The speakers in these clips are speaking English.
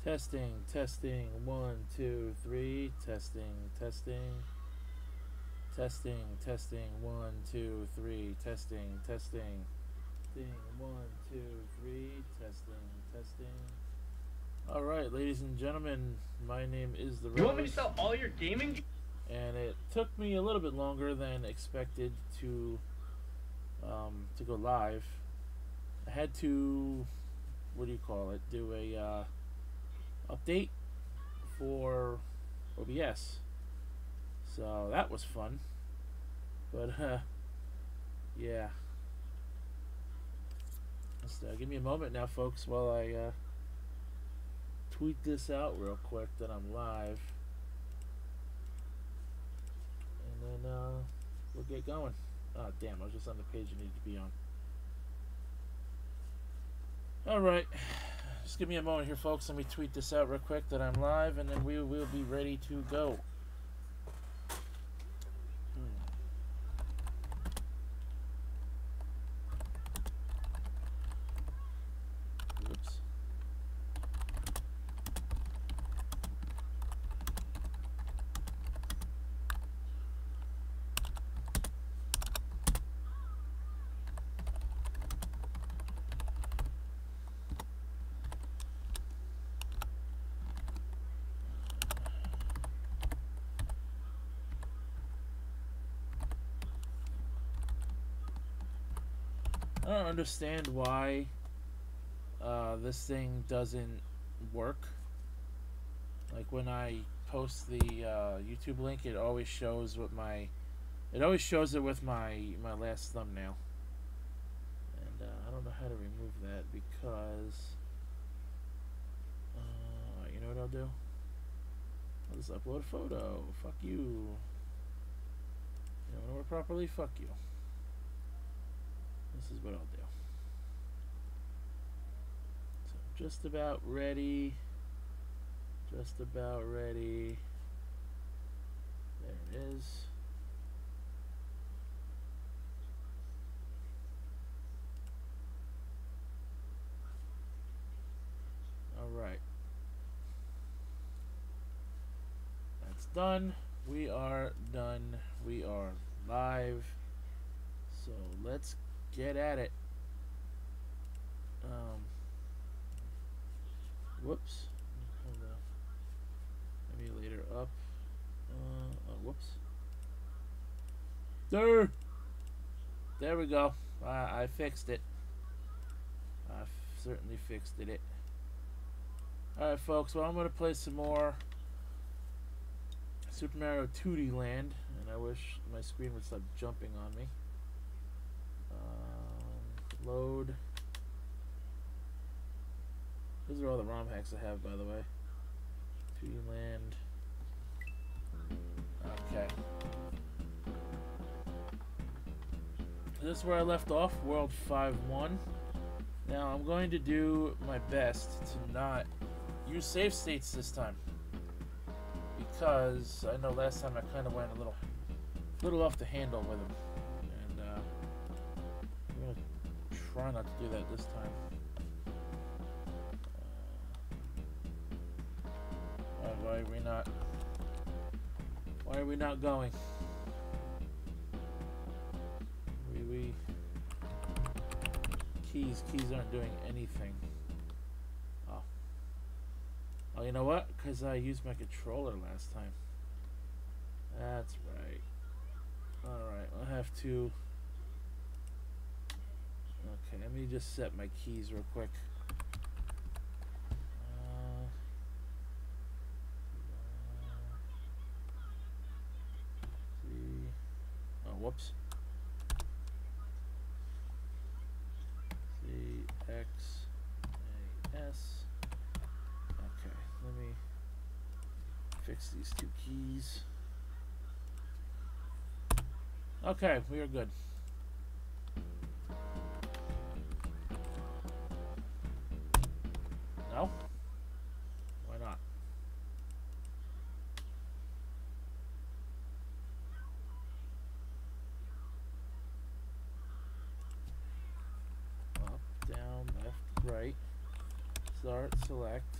Testing, testing, 1, 2, 3, testing, testing, testing, testing, 1, 2, 3, testing, testing, 1, 2, 3, testing, testing. Alright, ladies and gentlemen, my name is The Rose. You want me to sell all your gaming? And it took me a little bit longer than expected to go live. I had to, what do you call it, do a update for OBS. So that was fun. But yeah. Just give me a moment now, folks, while I tweet this out real quick that I'm live. And then we'll get going. Oh, damn, I was just on the page you need to be on. Alright. Just give me a moment here, folks. Let me tweet this out real quick that I'm live, and then we will be ready to go. Oops. I don't understand why this thing doesn't work. Like when I post the YouTube link, it always shows what it always shows it with my last thumbnail, and I don't know how to remove that because you know what I'll do? I'll just upload a photo. Fuck you. You don't want to work properly? Fuck you. This is what I'll do. So just about ready. Just about ready. There it is. Alright. That's done. We are done. We are live. So let's get at it. Whoops. Hold the emulator up. Oh, whoops. There we go. I fixed it. I certainly fixed it. Alright, folks. Well, I'm going to play some more Super Mario 2D Land. And I wish my screen would stop jumping on me. Load. These are all the ROM hacks I have, by the way. 2D Land. Okay. This is where I left off, World 5-1. Now I'm going to do my best to not use save states this time, because I know last time I kind of went a little off the handle with them, and I'm gonna try not to do that this time. Why are we not going? Keys aren't doing anything. Oh, you know what? Because I used my controller last time. That's right. Alright, I'll have to... Okay, let me just set my keys real quick. Whoops. C-X-A-S. Okay, let me fix these two keys. Okay, we are good. No? Why not? Up, down, left, right. Start, select.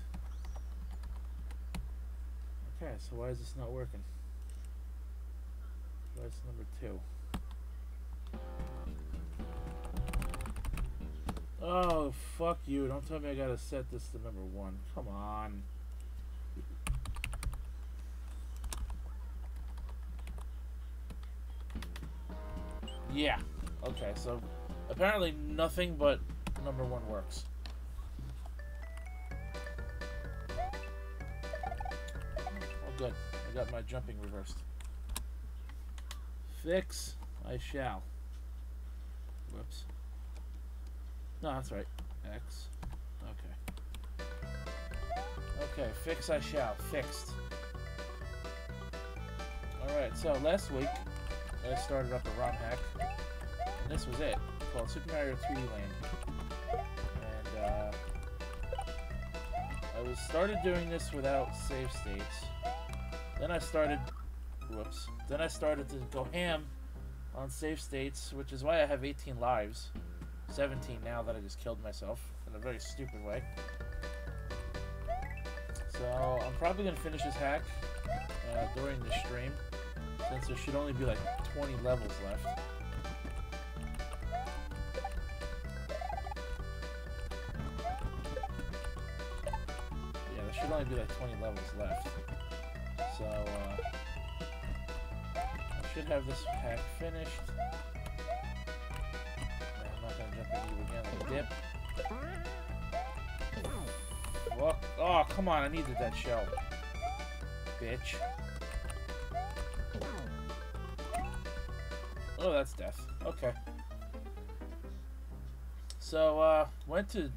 Okay, so why is this not working? Why is number 2? Oh, fuck you. Don't tell me I gotta set this to number 1. Come on. Yeah. Okay, so apparently nothing but number 1 works. Oh, good. I got my jumping reversed. Fix, I shall. Whoops. No, that's right. X. Okay. Okay, fix, I shall. Fixed. Alright, so last week I started up a ROM hack, and this was it, called Super Mario 3D Land. And I started doing this without save states. Then I started, then I started to go ham on save states, which is why I have 18 lives. 17 now that I just killed myself in a very stupid way. So I'm probably going to finish this hack during the stream, since there should only be like 20 levels left. Yeah, there should only be like 20 levels left. So I should have this hack finished. I'm not going to jump into you again like a dip. Well, oh, come on, I needed that shell. Bitch. Oh, that's death. Okay. So, went to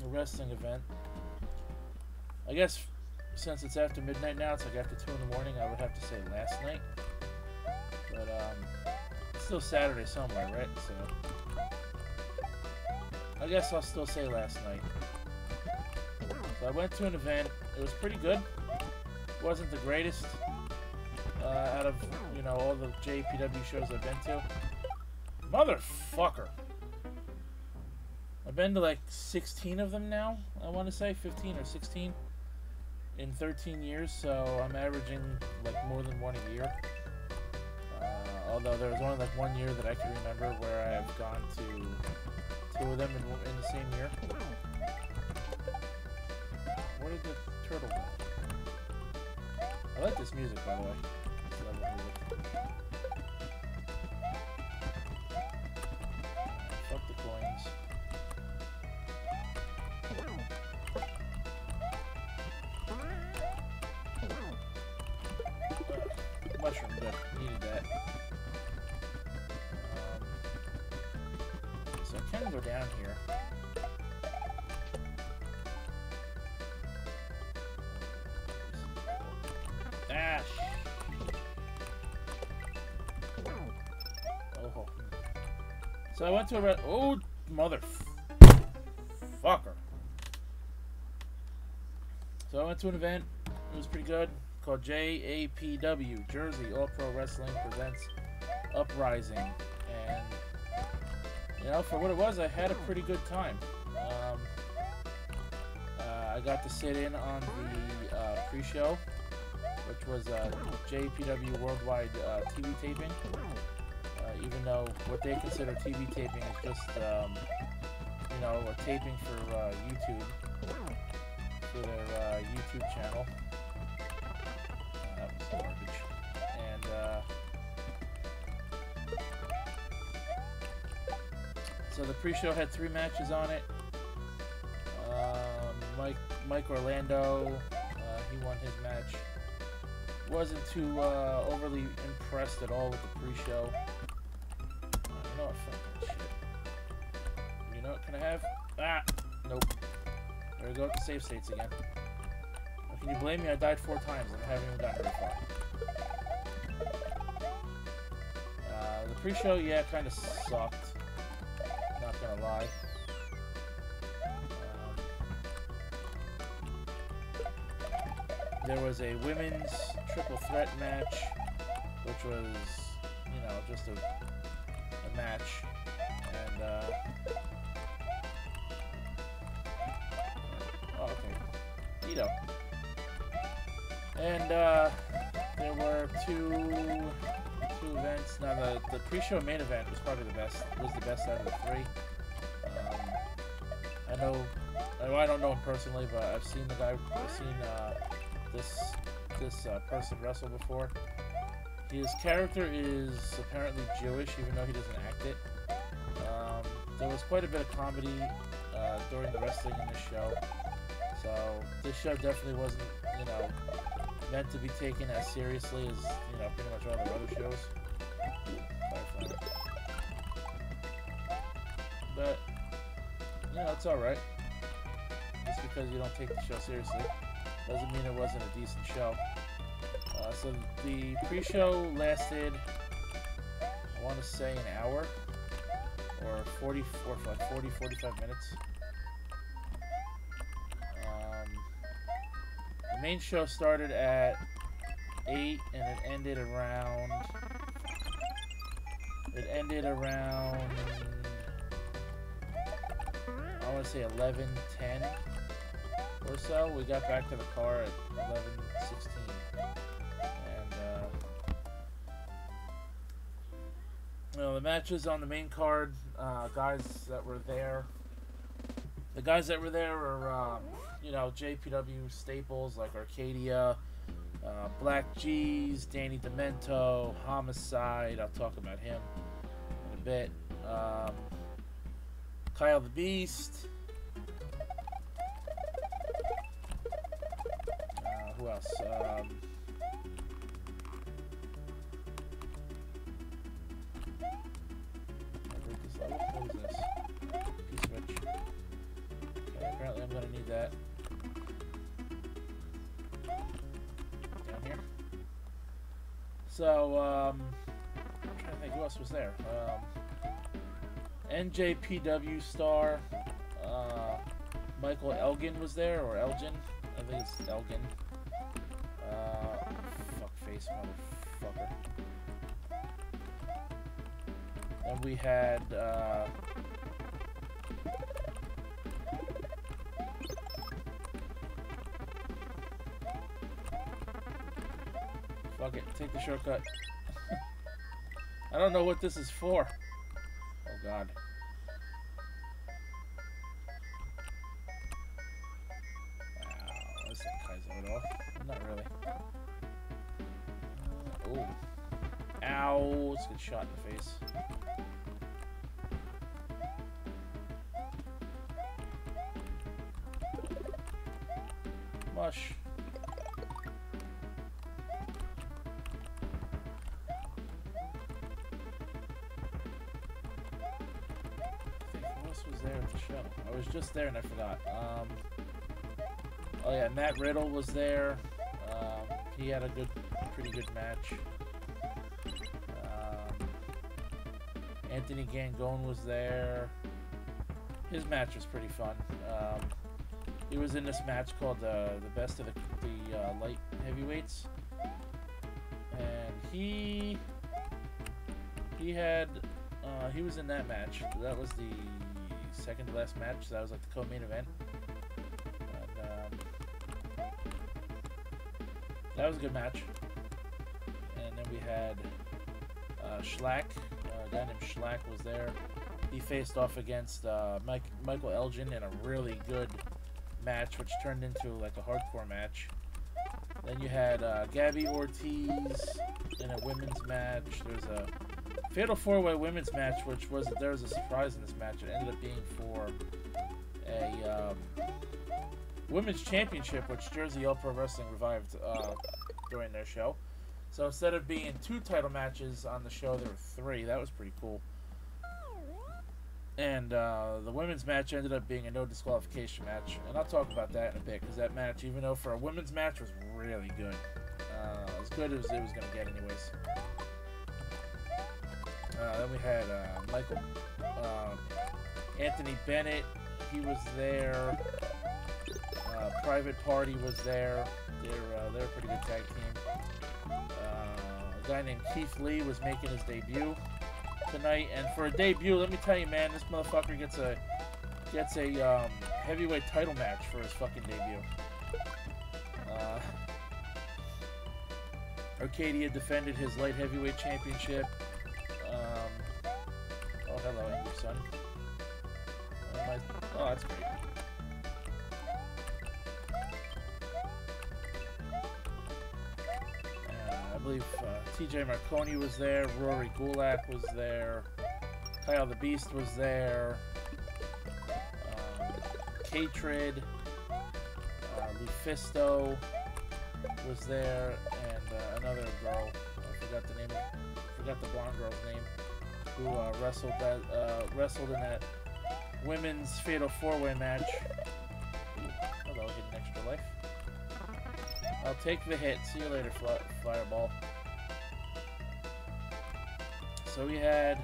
a wrestling event. I guess since it's after midnight now, it's like after 2 in the morning, I would have to say last night. But, it's still Saturday somewhere, right? So, I guess I'll still say last night. So I went to an event. It was pretty good. It wasn't the greatest out of, you know, all the JAPW shows I've been to. Motherfucker. I've been to like 16 of them now, I want to say. 15 or 16 in 13 years, so I'm averaging like more than 1 a year. Although there was only like 1 year that I can remember where I've gone to 2 of them in the same year. Where did the turtle go? I like this music, by the way. I love the music. Fuck the coins. Mushroom, good. Needed that. So I can go down here. Ash. Oh. So I went to a oh motherfucker. So I went to an event. It was pretty good. Called JAPW, Jersey All Pro Wrestling presents Uprising, and you know, for what it was, I had a pretty good time. I got to sit in on the pre-show, which was JAPW Worldwide TV taping. Even though what they consider TV taping is just, you know, a taping for YouTube, for their YouTube channel. That was garbage. And so the pre-show had 3 matches on it. Mike Orlando, he won his match. Wasn't too overly impressed at all with the pre-show. You know what? Fuck that shit. You know what? Can I have? Ah! Nope. There we go. Save states again. Now, can you blame me? I died 4 times and I haven't even gotten very far. The pre-show, yeah, kind of sucked. Not gonna lie. There was a women's triple threat match, which was, you know, just a match, and oh, okay, Tito. And there were two events. Now the pre-show main event was probably the best. Was the best out of the three. I don't know him personally, but I've seen the guy. I've seen this person wrestle before. His character is apparently Jewish, even though he doesn't act it. There was quite a bit of comedy during the wrestling in this show, so this show definitely wasn't, meant to be taken as seriously as, pretty much all the other shows. But, it's alright. Just because you don't take the show seriously doesn't mean it wasn't a decent show. So the pre-show lasted, I want to say, an hour, or 45 minutes. The main show started at 8 and it ended around I want to say 11:10 or so. We got back to the car at 11:16. The matches on the main card, guys that were there. The guys that were there are, JPW staples like Arcadia, Black G's, Danny Demento, Homicide. I'll talk about him in a bit. Kyle the Beast. Who else? What is this? P-switch. Okay, apparently I'm going to need that. Down here. So, I'm trying to think who else was there. NJPW star, Michael Elgin was there, or Elgin. I think it's Elgin. Fuckface motherfucker. And we had, fuck it, take the shortcut. I don't know what this is for. Oh god. Wow, this thing ties it off. Not really. Oh. Ow, let's get shot in the face. Mush. What else was there at the show? I was just there and I forgot. Oh yeah, Matt Riddle was there. He had a pretty good match. Anthony Gangone was there. His match was pretty fun. He was in this match called the Best of the Light Heavyweights, and he was in that match. That was the second to last match. So that was like the co-main event. And, that was a good match. And then we had Schlack. A guy named Schlack was there. He faced off against Michael Elgin in a really good match, which turned into like a hardcore match. Then you had Gabby Ortiz in a women's match. There's a Fatal 4-Way women's match, there was a surprise in this match. It ended up being for a women's championship, which Jersey All Pro Wrestling revived during their show. So instead of being 2 title matches on the show, there were 3. That was pretty cool. And the women's match ended up being a no disqualification match, and I'll talk about that in a bit, because that match, even though for a women's match, was really good. As good as it was going to get anyways. Then we had Anthony Bennett. He was there. Private Party was there. They're a pretty good tag team. A guy named Keith Lee was making his debut tonight, and for a debut, let me tell you, man, this motherfucker gets a heavyweight title match for his fucking debut. Arcadia defended his light heavyweight championship. Oh, hello, Angry Son. Oh, that's great. I believe TJ Marconi was there. Rory Gulak was there. Kyle the Beast was there. Katrid. Lufisto was there, and another girl. I forgot the name. Forgot the blonde girl's name. Who wrestled in that women's Fatal 4-Way match. Ooh, hello, hidden extra life. I'll take the hit. See you later, Fireball. So we had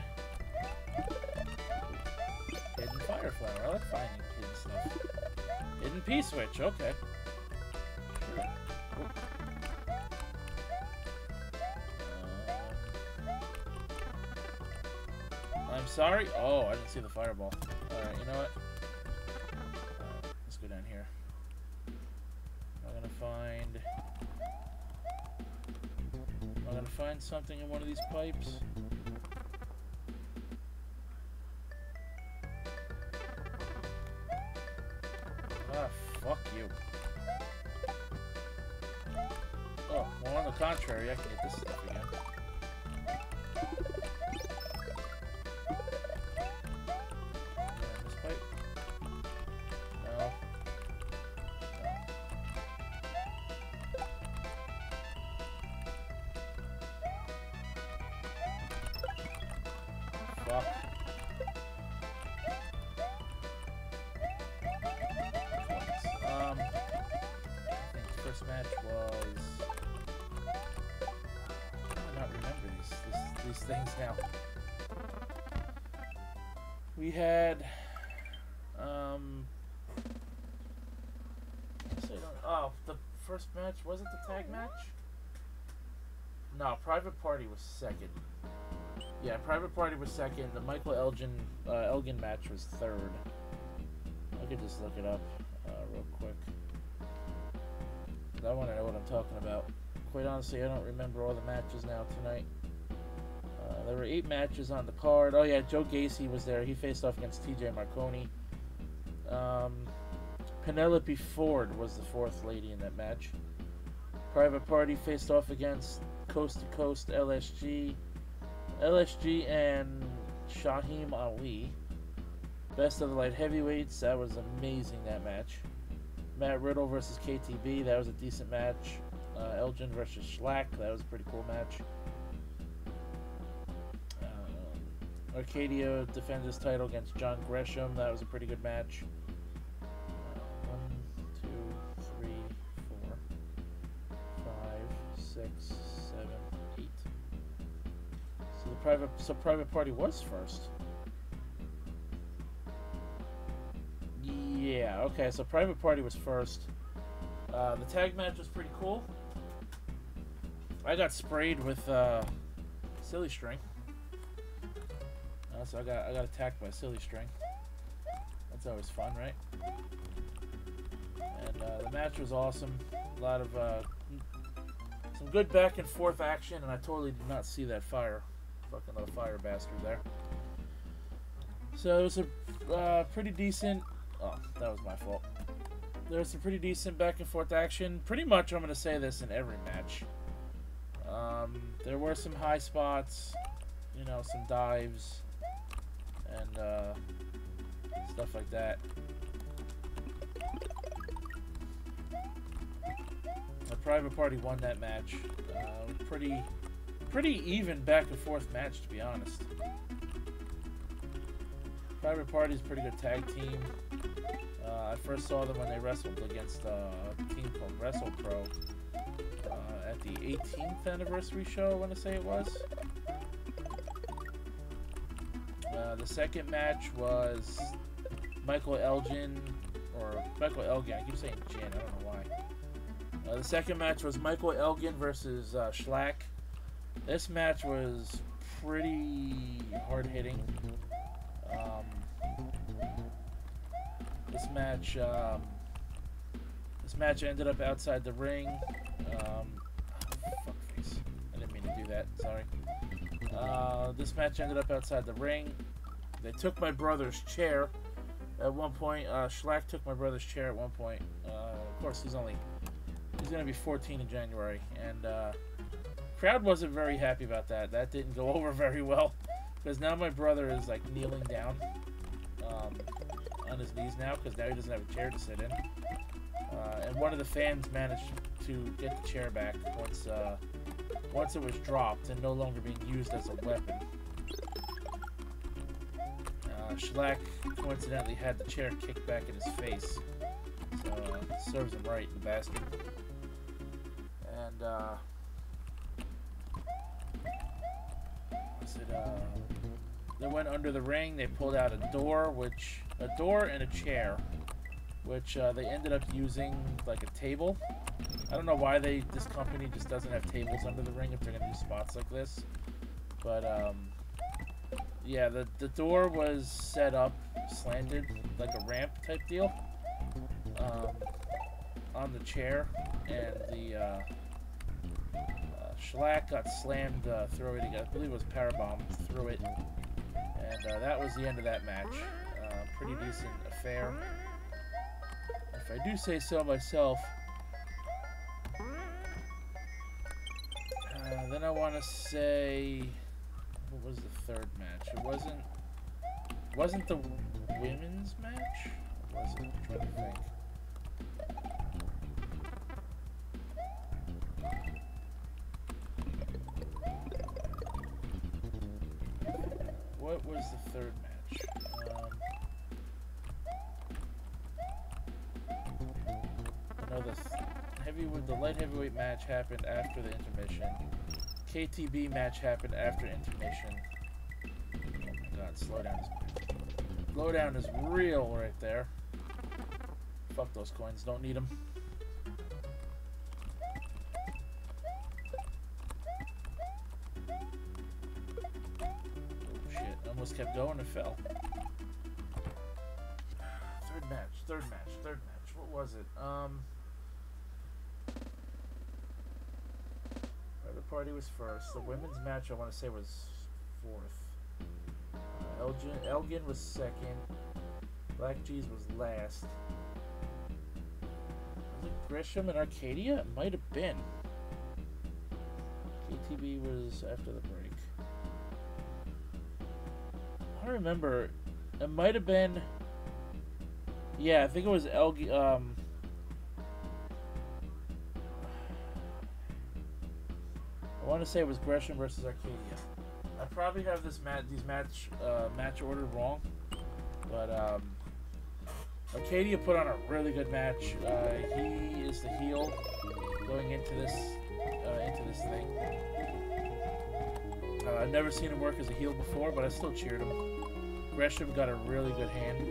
Hidden Fire Flower. I like finding hidden stuff. Hidden P-Switch. Okay. Sure. I'm sorry. Oh, I didn't see the fireball. Alright, you know what? Let's go down here. I'm gonna find something in one of these pipes. Ah, fuck you. Oh, well, on the contrary, I can get this stuff again. This pipe? No. Fuck. I think the first match was... I do not remember these things now. We had... Oh, the first match, was it the tag match? No, Private Party was second. Yeah, Private Party was second. The Michael Elgin match was third. I could just look it up real quick. I want to know what I'm talking about. Quite honestly, I don't remember all the matches now tonight. There were 8 matches on the card. Oh yeah, Joe Gacy was there. He faced off against TJ Marconi. Penelope Ford was the 4th lady in that match. Private Party faced off against Coast to Coast LSG. LSG and Shaheem Ali. Best of the light heavyweights. That was amazing, that match. Matt Riddle versus KTB. That was a decent match. Elgin versus Schlack. That was a pretty cool match. Arcadia defends his title against John Gresham. That was a pretty good match. 1, 2, 3, 4, 5, 6, 7, 8. So Private Party was first. Yeah, okay, so Private Party was first. The tag match was pretty cool. I got sprayed with silly string. So I got attacked by silly string. That's always fun, right? And the match was awesome. A lot of some good back and forth action, and I totally did not see that fucking little fire bastard there. So it was a pretty decent. Oh, that was my fault. There was some pretty decent back and forth action. Pretty much, I'm going to say this in every match. There were some high spots, you know, some dives, and stuff like that. The Private Party won that match. Pretty even back and forth match, to be honest. Private Party is a pretty good tag team. I first saw them when they wrestled against a team called WrestlePro at the 18th anniversary show, I want to say it was. The second match was Michael Elgin, I keep saying Jin, I don't know why. The second match was Michael Elgin versus Schlack. This match was pretty hard-hitting. This match ended up outside the ring. Fuckface. this match ended up outside the ring. They took my brother's chair at one point. Schlack took my brother's chair at one point. Of course, he's going to be 14 in January, and crowd wasn't very happy about that. That didn't go over very well, because now my brother is like kneeling down on his knees now, because now he doesn't have a chair to sit in. And one of the fans managed to get the chair back once it was dropped and no longer being used as a weapon. Schlack coincidentally had the chair kicked back in his face, so serves him right, the bastard. And they went under the ring. They pulled out a door and a chair, which they ended up using like a table. I don't know why this company just doesn't have tables under the ring if they're gonna do spots like this, but yeah, the door was set up, slanted, like a ramp type deal, on the chair, and the Schlack got slammed through it. I believe it was powerbombed through it, and that was the end of that match. Pretty decent affair, if I do say so myself. Then I want to say, what was the third match? It wasn't the women's match? Or was it? I'm trying to think. What was the third match? I know the light heavyweight match happened after the intermission. KTB match happened after intermission. Oh my god, slowdown is real right there. Fuck those coins, don't need them. Oh shit, almost kept going and fell. Third match. What was it? Private Party was first. The women's match I want to say was fourth. Elgin was second. Black G's was last. Was it Grisham and Arcadia? It might have been. KTB was after the break. I don't remember. It might have been. Yeah, I think it was Elgin. I want to say it was Gresham versus Arcadia. I probably have these match order wrong, but Arcadia put on a really good match. He is the heel going into this thing. I've never seen him work as a heel before, but I still cheered him. Gresham got a really good hand.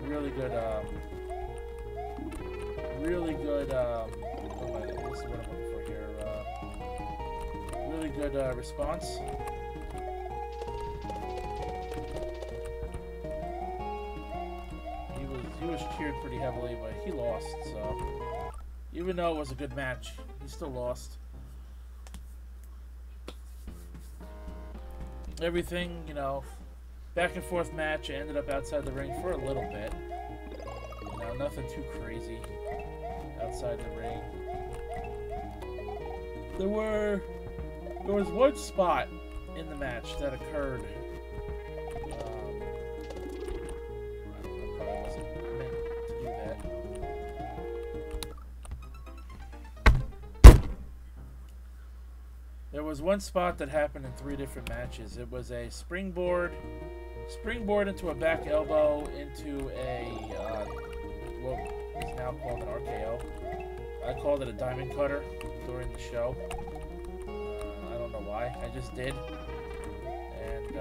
Really good. What's the word I'm looking for here? Really good response. He was cheered pretty heavily, but he lost. So even though it was a good match, he still lost. Everything, you know, back and forth match. I ended up outside the ring for a little bit. You know, nothing too crazy outside the ring. There was one spot in the match that occurred. I probably wasn't meant to do that. There was one spot that happened in 3 different matches. It was a springboard into a back elbow into a what is now called an RKO. I called it a diamond cutter during the show. I don't know why. I just did. And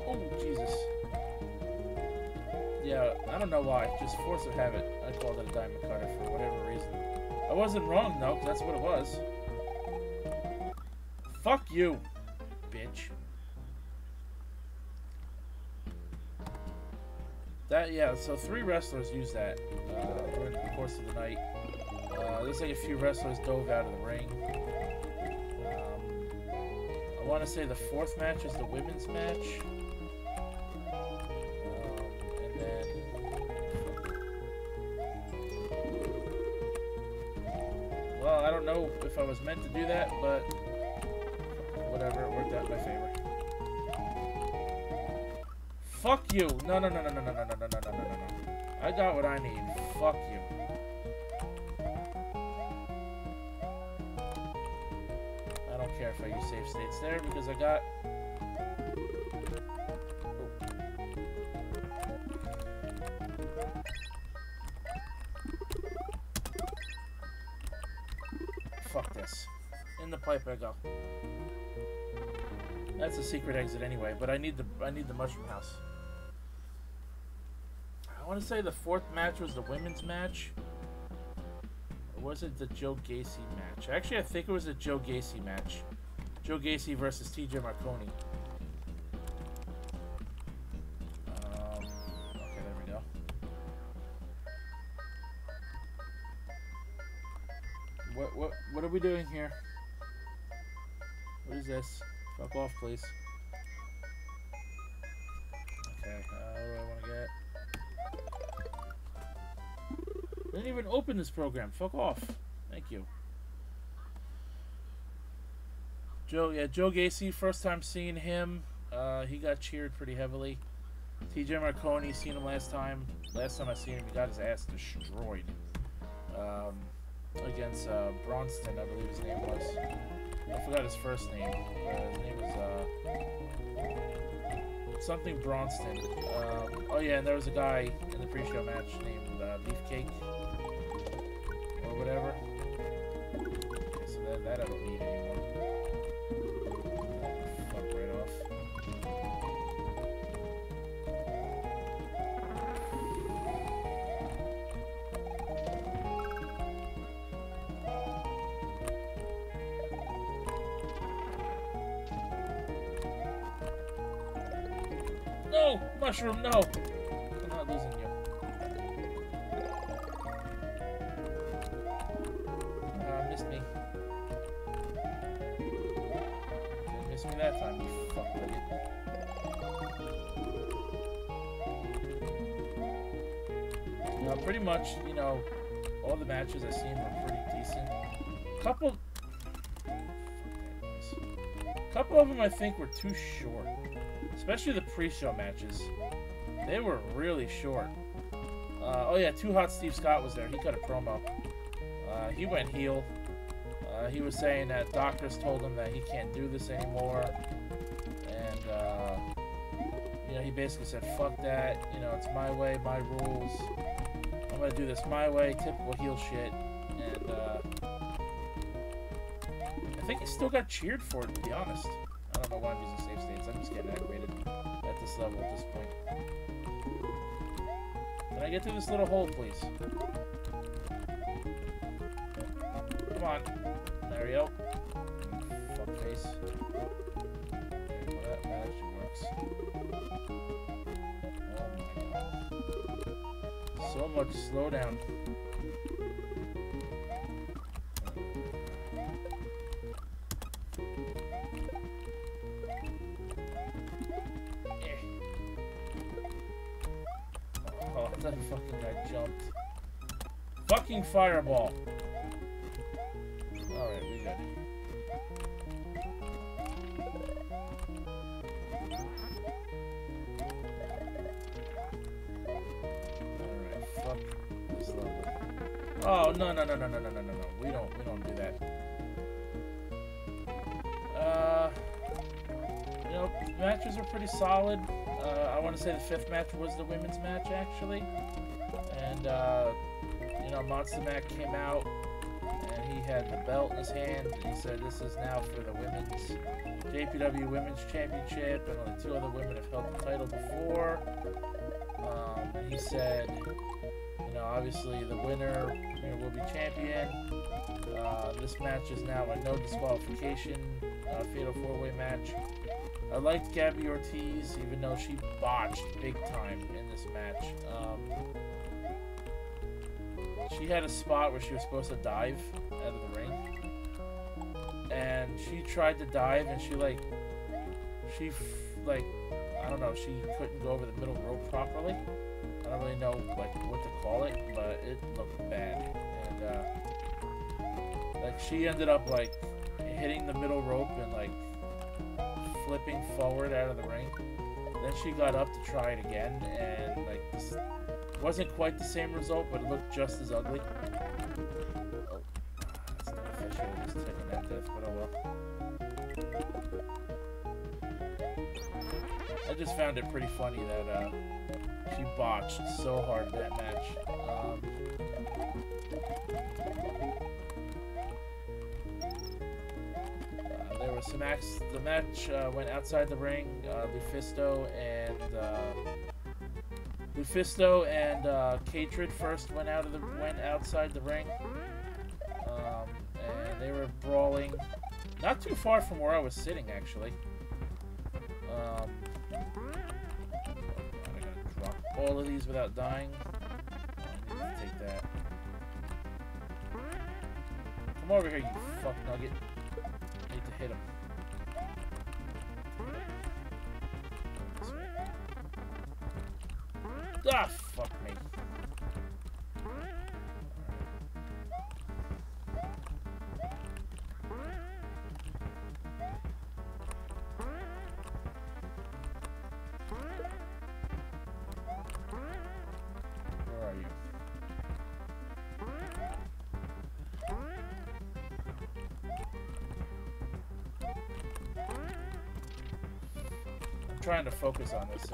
oh Jesus. Yeah, I don't know why. Just force of habit. I called it a diamond cutter for whatever reason. I wasn't wrong though, 'cause that's what it was. Fuck you, bitch. Yeah, so 3 wrestlers used that during the course of the night. Looks like a few wrestlers dove out of the ring. want to say the fourth match is the women's match. And then... Well, I don't know if I was meant to do that, but whatever, it worked out in my favor. Fuck you! No. I got what I need. Fuck you. I don't care if I use save states there because I got... Fuck this. In the pipe I go. That's a secret exit anyway, but I need the mushroom house. I want to say the fourth match was the women's match. Or was it the Joe Gacy match? Actually, I think it was a Joe Gacy match. Joe Gacy versus TJ Marconi. Okay, there we go. What are we doing here? What is this? Fuck off, please. Okay, what do I want to get? I didn't even open this program. Fuck off. Thank you. Joe Gacy, first time seeing him. He got cheered pretty heavily. TJ Marconi, seen him last time. Last time I seen him, he got his ass destroyed. Against Bronston, I believe his name was. I forgot his first name. His name was something Bronston. Oh yeah, and there was a guy in the pre-show match named Beefcake or whatever. Okay, so that I don't need anymore. Fuck right off. No! Mushroom, no! I'm not losing you. Missed me. Didn't miss me that time, you fuckbucket. Pretty much, you know, all the matches I've seen were pretty decent. Couple of them I think were too short. Especially the pre-show matches. They were really short. Oh yeah, Too Hot Steve Scott was there. He cut a promo. He went heel. He was saying that doctors told him that he can't do this anymore. And, you know, he basically said, fuck that. You know, it's my way, my rules. I'm gonna do this my way. Typical heel shit. And, I think he still got cheered for it, to be honest. I don't know why I'm using save states. I'm just getting activated at this level at this point. Can I get through this little hole, please? Come on. There we go. Fuck face. Okay, well, that actually works. Oh my god. So much slowdown. That fucking guy jumped. Fucking fireball. Alright, we good. Alright, fuck this level. Oh no. We don't do that. You know, matches are pretty solid. I want to say the fifth match was the women's match, actually. And, you know, Monster Mac came out, and he had the belt in his hand, and he said, this is now for the women's JAPW Women's Championship, and only 2 other women have held the title before. And he said, you know, obviously the winner, you know, will be champion. This match is now a no disqualification fatal 4-way match. I liked Gabby Ortiz, even though she botched big time in this match. She had a spot where she was supposed to dive out of the ring. and she tried to dive, and she like I don't know, she couldn't go over the middle rope properly. I don't really know like what to call it, but it looked bad. And like she ended up like hitting the middle rope and like flipping forward out of the ring. Then she got up to try it again, and like this wasn't quite the same result, but it looked just as ugly. Oh, that's not official. Just taking that death, but oh well. I just found it pretty funny that she botched so hard that match. There was some acts. The match went outside the ring. Lufisto and Katrid first went outside the ring, and they were brawling, not too far from where I was sitting actually. I gotta drop all of these without dying. I need to take that. Come over here, you fuck nugget. I need to hit him. Ah, fuck me. Where are you? I'm trying to focus on this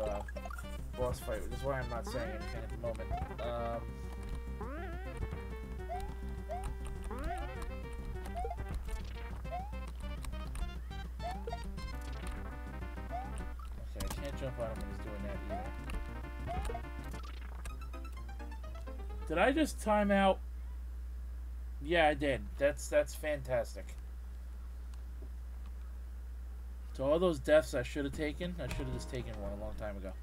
boss fight, which is why I'm not saying anything at the moment. Okay, I can't jump on him when he's doing that either. Did I just time out? Yeah, I did. That's fantastic. So all those deaths I should have taken, I should have just taken one a long time ago.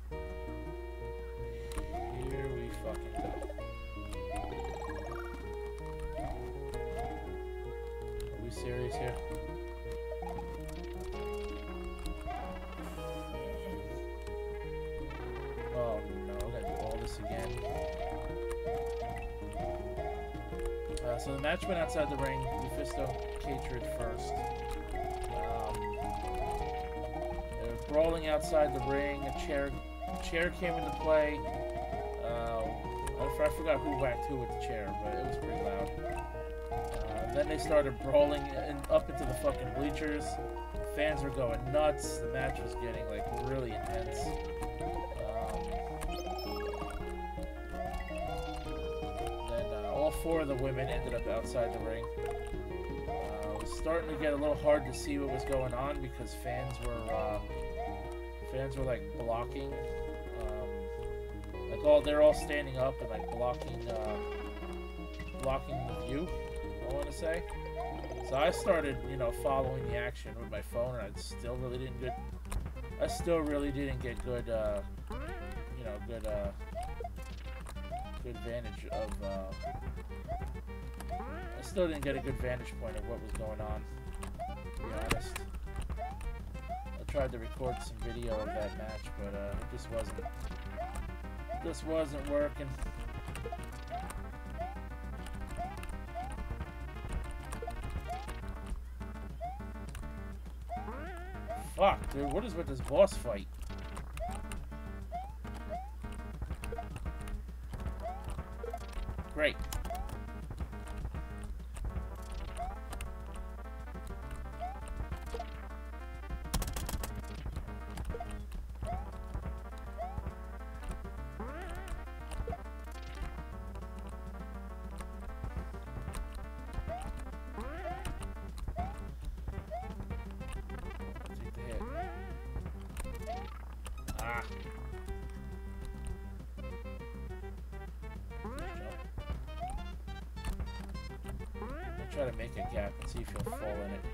Here we fucking go. Are we serious here? Oh no, I gotta do all this again. So the match went outside the ring. Lufisto, Katrid first. They were brawling outside the ring. A chair came into play. I forgot who whacked who with the chair, but it was pretty loud. Then they started brawling up into the fucking bleachers. Fans were going nuts. The match was getting like really intense. All four of the women ended up outside the ring. It was starting to get a little hard to see what was going on because fans were like blocking. They're all standing up and like blocking the view, I want to say. So I started, following the action with my phone, and I still really didn't get good, good vantage of. I still didn't get a good vantage point of what was going on, to be honest. I tried to record some video of that match, but it just wasn't working. Fuck, dude, what is with this boss fight? Great. Try to make a gap and see if you'll fall in it.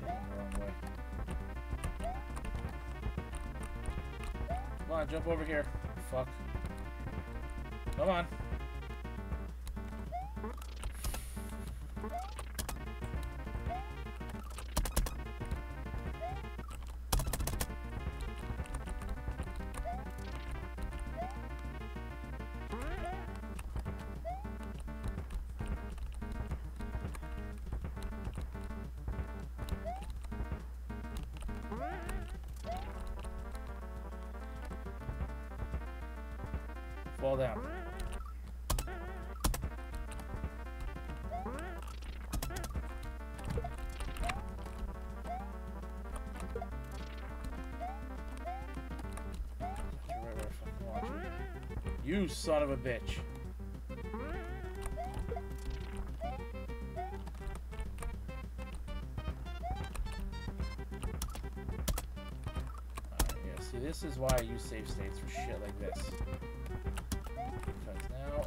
Going the wrong way. Come on, jump over here. Fuck. Come on. Fall down. You son of a bitch. Yeah, see, this is why I use save states for shit like this. Because now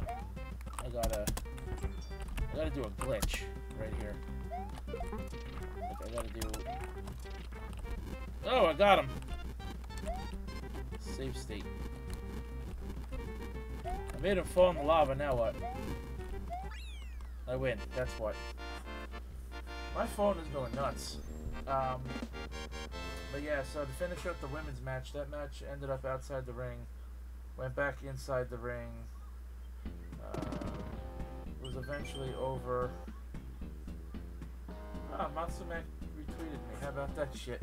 I gotta do a glitch right here. Like I gotta do. Oh, I got him. Save state. I made him fall in the lava, now what? I win, that's what. My phone is going nuts. But yeah, so to finish up the women's match, that match ended up outside the ring. Went back inside the ring. Was eventually over. Ah, Matsumek retweeted me. How about that shit?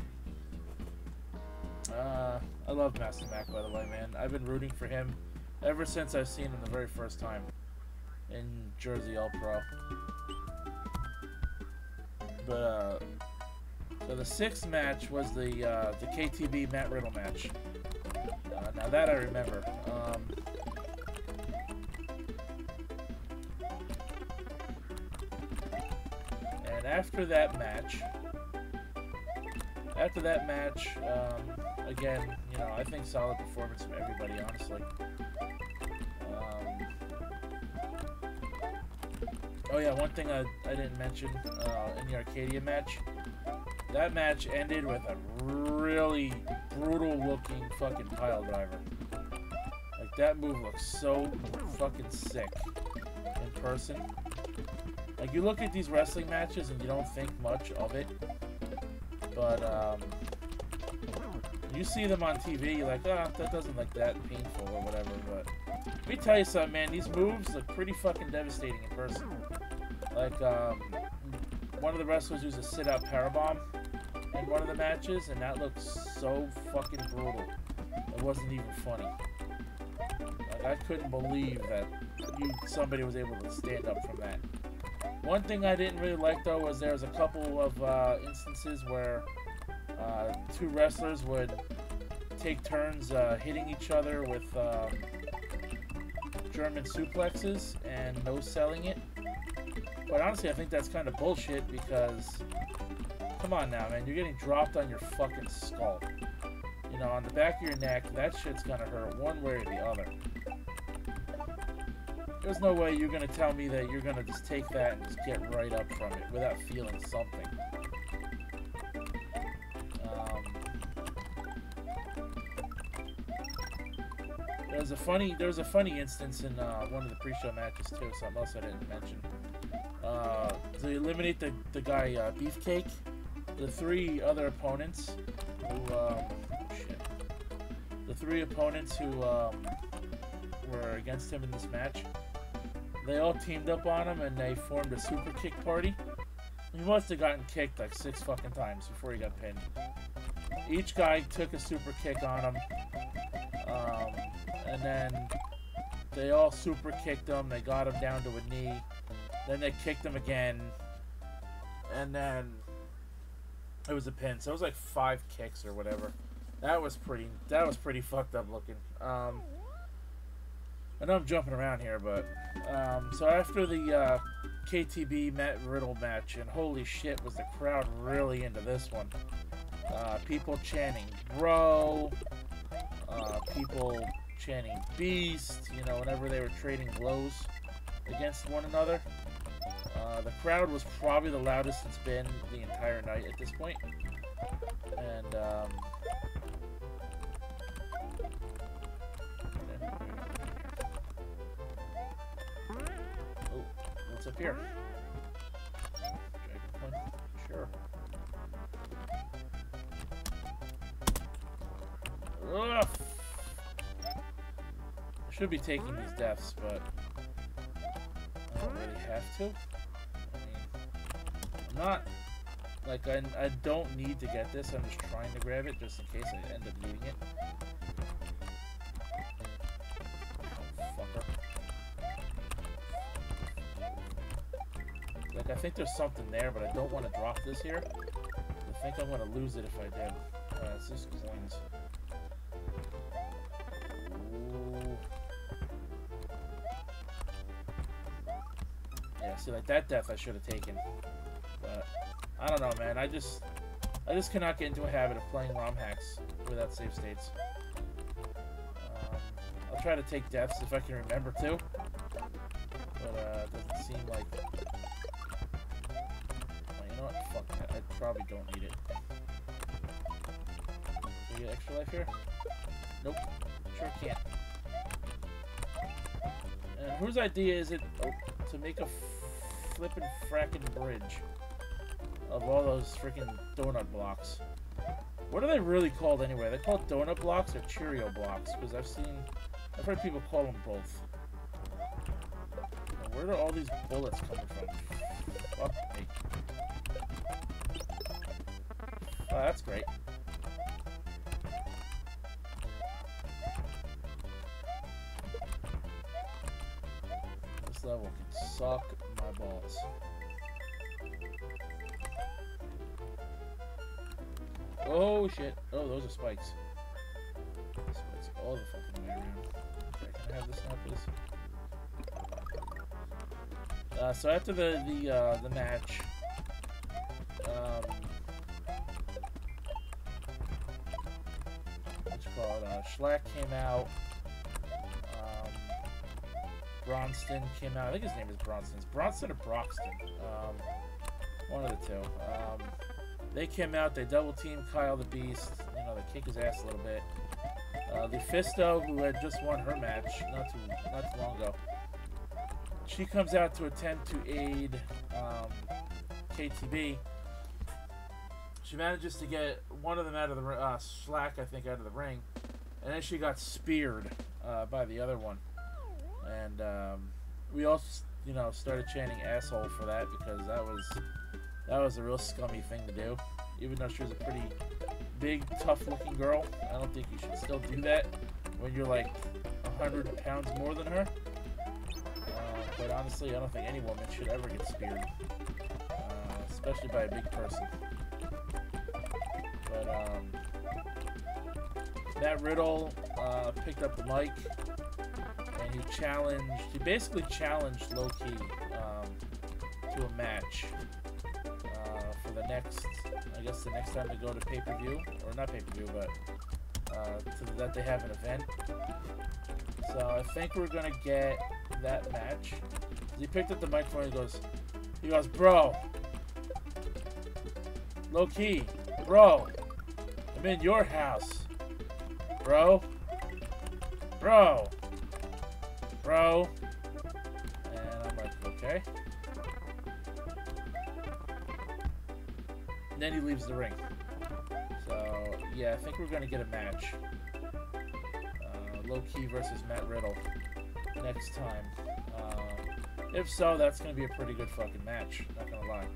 I love Matsumek, by the way, man. I've been rooting for him ever since I've seen him the very first time in Jersey All Pro. But so the sixth match was the KTB Matt Riddle match. Now that I remember. And after that match, again, you know, I think solid performance from everybody, honestly. Oh yeah, one thing I didn't mention in the Arcadia match. That match ended with a really brutal looking fucking pile driver. Like, that move looks so fucking sick in person. Like, you look at these wrestling matches and you don't think much of it. But, you see them on TV, you're like, oh, that doesn't look that painful or whatever. But let me tell you something, man. These moves look pretty fucking devastating in person. Like, one of the wrestlers used a sit-out powerbomb in one of the matches, and that looked so fucking brutal. It wasn't even funny. Like, I couldn't believe that somebody was able to stand up from that. One thing I didn't really like, though, was there was a couple of instances where two wrestlers would take turns hitting each other with German suplexes and no-selling it. But honestly, I think that's kind of bullshit because, come on now, man, you're getting dropped on your fucking skull. You know, on the back of your neck, that shit's gonna hurt one way or the other. There's no way you're gonna tell me that you're gonna just take that and just get right up from it without feeling something. There was a funny instance in one of the pre-show matches too. Something else I didn't mention. To eliminate the guy Beefcake, the three other opponents who were against him in this match, they all teamed up on him and they formed a super kick party. He must have gotten kicked like 6 fucking times before he got pinned. Each guy took a super kick on him, and then they all super kicked him. They got him down to a knee. Then they kicked him again, and then it was a pin. So it was like 5 kicks or whatever. That was pretty fucked up looking. I know I'm jumping around here, but so after the KTB Matt Riddle match, and holy shit, was the crowd really into this one. People chanting "Bro," people chanting "Beast." You know, whenever they were trading blows against one another. The crowd was probably the loudest it's been the entire night at this point. And, oh, what's up here? Dragon Punch? Sure. Ugh. I should be taking these deaths, but I don't really have to. Not like I don't need to get this. I'm just trying to grab it just in case I end up needing it. Oh, fuck think there's something there, but I don't want to drop this here. I think I'm going to lose it if I did. It's just coins. Ooh. Yeah, see, like that death I should have taken. But I don't know, man. I just cannot get into a habit of playing ROM hacks without save states. I'll try to take deaths if I can remember to. But it doesn't seem like... Well, you know what? Fuck that. I probably don't need it. Can you get extra life here? Nope. Sure can't. And whose idea is it to make a flippin' frackin' bridge of all those freaking donut blocks? What are they really called anyway? Are they called donut blocks or Cheerio blocks? Because I've heard people call them both. Now, where are all these bullets coming from? Fuck me. Oh, that's great. This level can suck my balls. Oh shit. Oh, those are spikes. Spikes all the fucking way around. Okay, can I have this now, please? So after the match, what you call it? Schlack came out. Bronston came out. I think his name is Bronston. It's Bronston or Broxton. One of the two. They came out. They double teamed Kyle the Beast. You know, they kick his ass a little bit. Lufisto, who had just won her match not too long ago, she comes out to attempt to aid KTB. She manages to get one of them out of the Slack, I think, out of the ring, and then she got speared by the other one. And we all, you know, started chanting "asshole" for that, because that was a real scummy thing to do. Even though she was a pretty big, tough-looking girl, I don't think you should still do that when you're like 100 pounds more than her. But honestly, I don't think any woman should ever get speared, especially by a big person. But Matt Riddle picked up the mic, and he basically challenged Low Key to a match for the next, I guess the next time they go to pay-per-view, or not pay-per-view, but that they have an event. So I think we're gonna get that match. He picked up the microphone and he goes, "Bro, Low Key, bro, I'm in your house, bro, bro." And I'm like, okay. And then he leaves the ring. So, yeah, I think we're going to get a match. Low Key versus Matt Riddle next time. If so, that's going to be a pretty good fucking match. Not going to lie.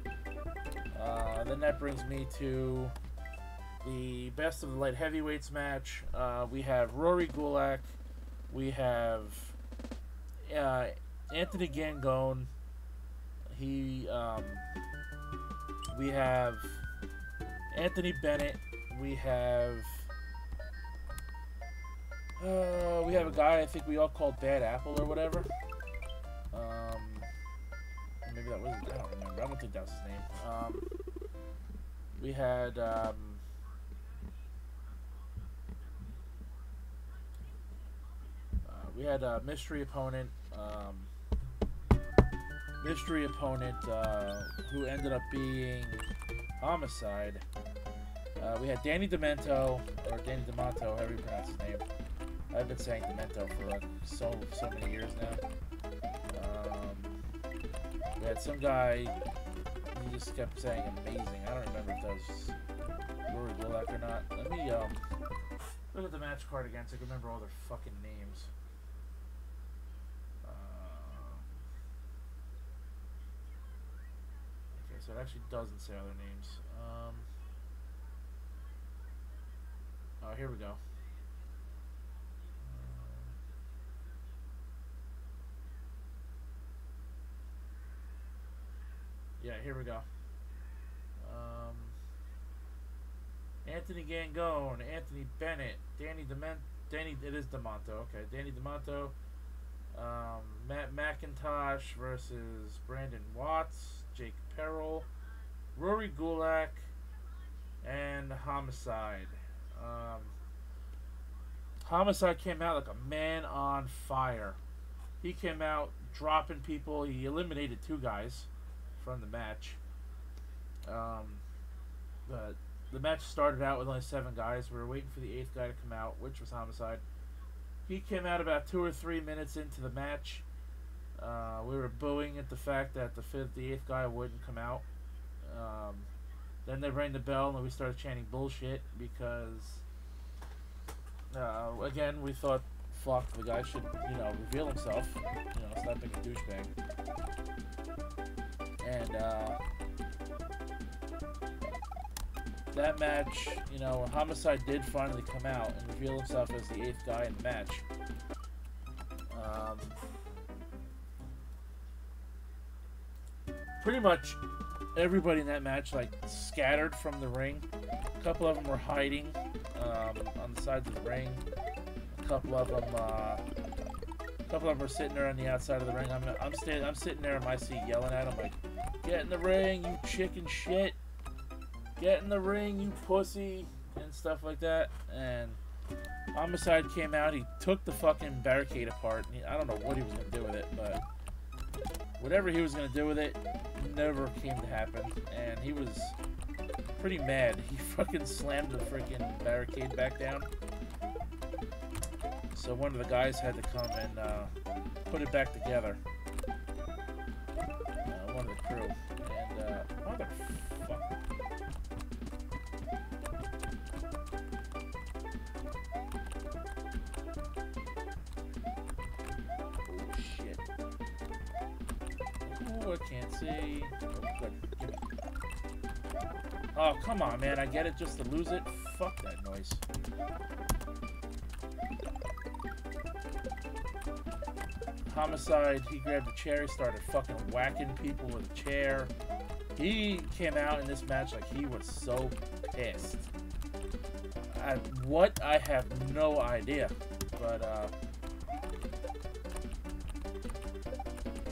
Then that brings me to the best of the light heavyweights match. We have Rory Gulak. We have Anthony Gangone. We have Anthony Bennett. We have a guy I think we all called Bad Apple or whatever. Maybe that was, I don't remember. I don't think that was his name. We had a mystery opponent. Who ended up being Homicide. We had Danny Demento, or Danny Demanto, however you pronounce his name. I've been saying Demento for like so many years now. We had some guy, he just kept saying amazing. I don't remember if that was Rory Gulak or not. Let me look at the match card again so I can remember all their fucking names. Okay, so it actually doesn't say other names. Oh, here we go. Yeah, here we go. Anthony Gangone, Anthony Bennett, it is DeMonto. Okay, Danny DeMonto. Matt McIntosh versus Brandon Watts, Jake Perrell, Rory Gulak, and Homicide. Homicide came out like a man on fire. He came out dropping people. He eliminated 2 guys from the match. But the match started out with only 7 guys. We were waiting for the 8th guy to come out, which was Homicide. He came out about 2 or 3 minutes into the match. We were booing at the fact that the 8th guy wouldn't come out. Then they rang the bell and we started chanting bullshit because, again, we thought, fuck, the guy should, reveal himself. Stop being a douchebag. And, that match, Homicide did finally come out and reveal himself as the 8th guy in the match. Pretty much everybody in that match, scattered from the ring. A couple of them were hiding on the sides of the ring. A couple of them were sitting there on the outside of the ring. I'm sitting there in my seat yelling at them like, "Get in the ring, you chicken shit! Get in the ring, you pussy!" and stuff like that. And Homicide came out. He took the fucking barricade apart. And I don't know what he was gonna do with it, but whatever he was gonna do with it never came to happen. And he was pretty mad. He fucking slammed the freaking barricade back down. So one of the guys had to come and put it back together. One of the crew. And motherfucker. Oh shit. Oh, I can't see. Oh, good. Oh, come on, man. I get it just to lose it. Fuck that noise. Homicide, he grabbed a chair, he started fucking whacking people with a chair. He came out in this match like he was so pissed. What? I have no idea. But,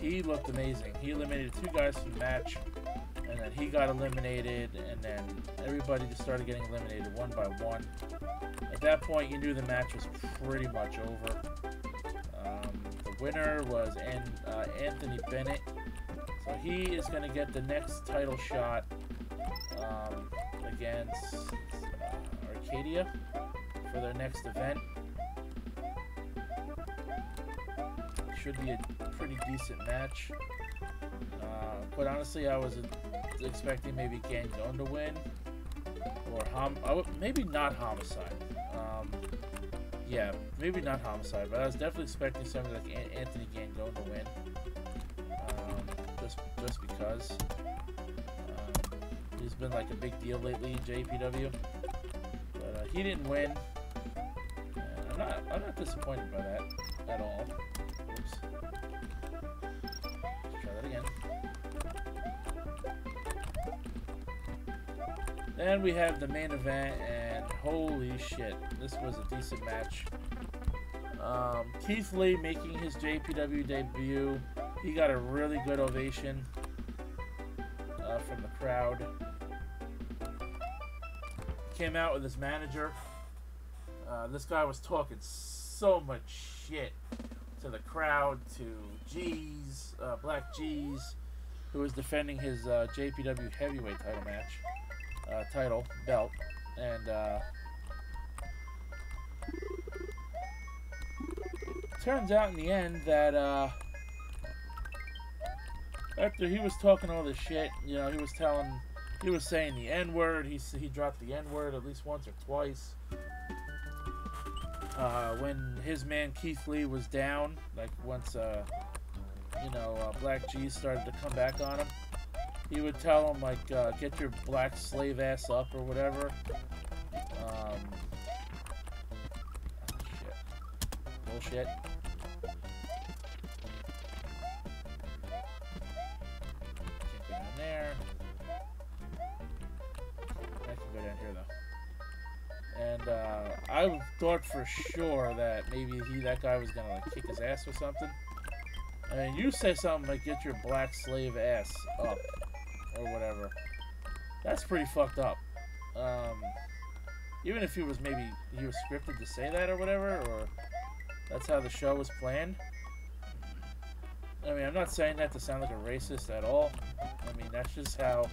he looked amazing. He eliminated 2 guys from the match, and then he got eliminated, and then everybody just started getting eliminated one by one. At that point, you knew the match was pretty much over. The winner was Anthony Bennett, so he is going to get the next title shot against Arcadia for their next event. Should be a pretty decent match. Quite honestly, I was expecting maybe Gangone to win, or maybe not Homicide. Yeah, maybe not Homicide, but I was definitely expecting somebody like Anthony Gangone to win. Just because he's been like a big deal lately in JAPW, but he didn't win. I'm not disappointed by that at all. Oops. Let's try that again. Then we have the main event, and holy shit, this was a decent match. Keith Lee making his JAPW debut. He got a really good ovation from the crowd. He came out with his manager. This guy was talking so much shit to the crowd, to Black G's, who was defending his JAPW heavyweight title belt, and turns out in the end that after he was talking all this shit, he was saying the N-word. He dropped the N-word at least once or twice. When his man Keith Lee was down, like once Black G started to come back on him, he would tell him like, get your black slave ass up or whatever. Bullshit. Can't go down there. I can go down here though. And I thought for sure that maybe that guy was gonna like kick his ass or something. I mean, you say something like "get your black slave ass up" or whatever. That's pretty fucked up. Even if he was scripted to say that or whatever, or that's how the show was planned. I mean, I'm not saying that to sound like a racist at all. I mean, that's just how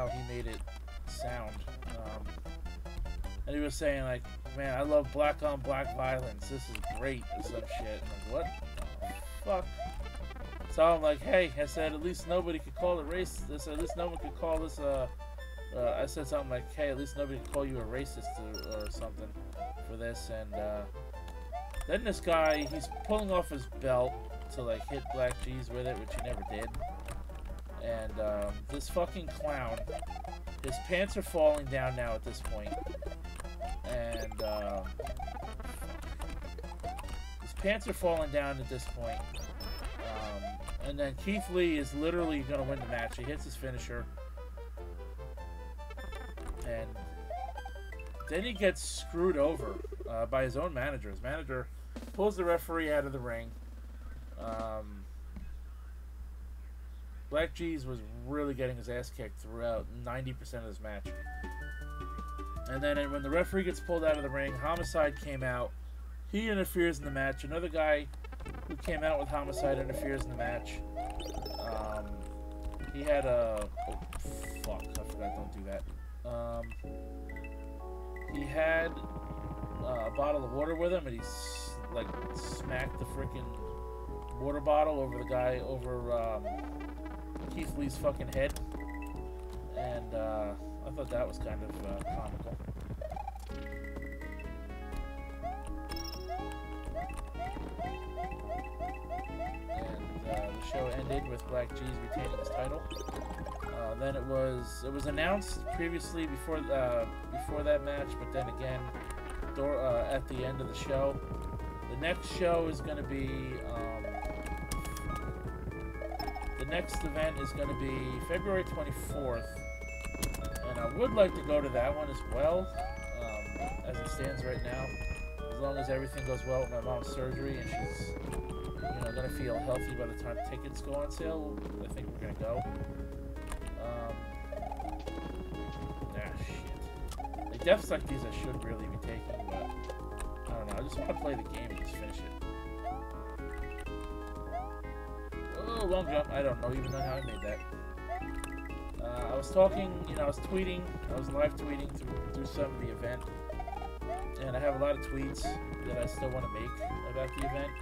he made it sound. And he was saying like, man, I love black on black violence. This is great or some shit. And I'm like, what the fuck? So I'm like, hey, I said, at least nobody could call it racist. I said, at least no one could call this, I said something like, hey, at least nobody could call you a racist or something for this. And then this guy, he's pulling off his belt to like hit Black G's with it, which he never did. And this fucking clown, his pants are falling down now at this point. And his pants are falling down at this point. And then Keith Lee is literally going to win the match. He hits his finisher. And then he gets screwed over by his own manager. His manager pulls the referee out of the ring. Black G's was really getting his ass kicked throughout 90% of this match. And then when the referee gets pulled out of the ring, Homicide came out. He interferes in the match. Another guy who came out with Homicide interferes in the match. He had a... Oh, fuck. I forgot. Don't do that. He had a bottle of water with him, and he like smacked the freaking water bottle over the guy, over Keith Lee's fucking head. And I thought that was kind of comical. The show ended with Black G's retaining his title. Then it was announced previously before that match, but then again at the end of the show. The next show is going to be the next event is going to be February 24th, and I would like to go to that one as well. As it stands right now, as long as everything goes well with my mom's surgery and she's gonna feel healthy by the time tickets go on sale, I think we're gonna go. Shit. Like deaths like these I should really be taking, but I don't know. I just want to play the game and just finish it. Oh, long jump. I don't even know how I made that. I was talking, I was tweeting, I was live tweeting through some of the event, and I have a lot of tweets that I still want to make about the event.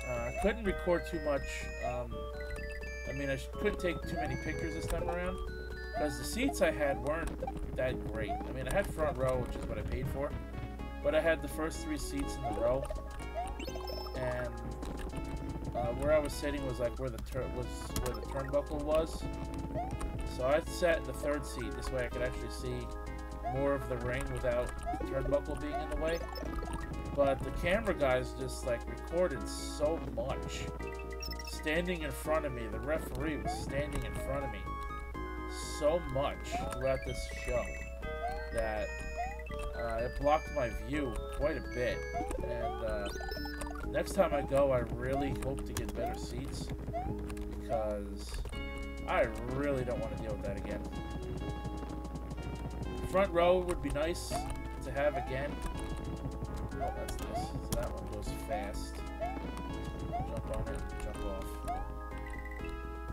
I couldn't record too much. I mean, I couldn't take too many pictures this time around because the seats I had weren't that great. I mean, I had front row, which is what I paid for, but I had the first 3 seats in the row, and where I was sitting was like where the turnbuckle was. So I sat in the 3rd seat. This way I could actually see more of the ring without the turnbuckle being in the way. But the camera guys just like recorded so much. Standing in front of me, the referee was standing in front of me so much throughout this show that it blocked my view quite a bit. And next time I go, I really hope to get better seats because I really don't want to deal with that again. Front row would be nice to have again. Oh, that's nice. So that one goes fast. Jump on it, jump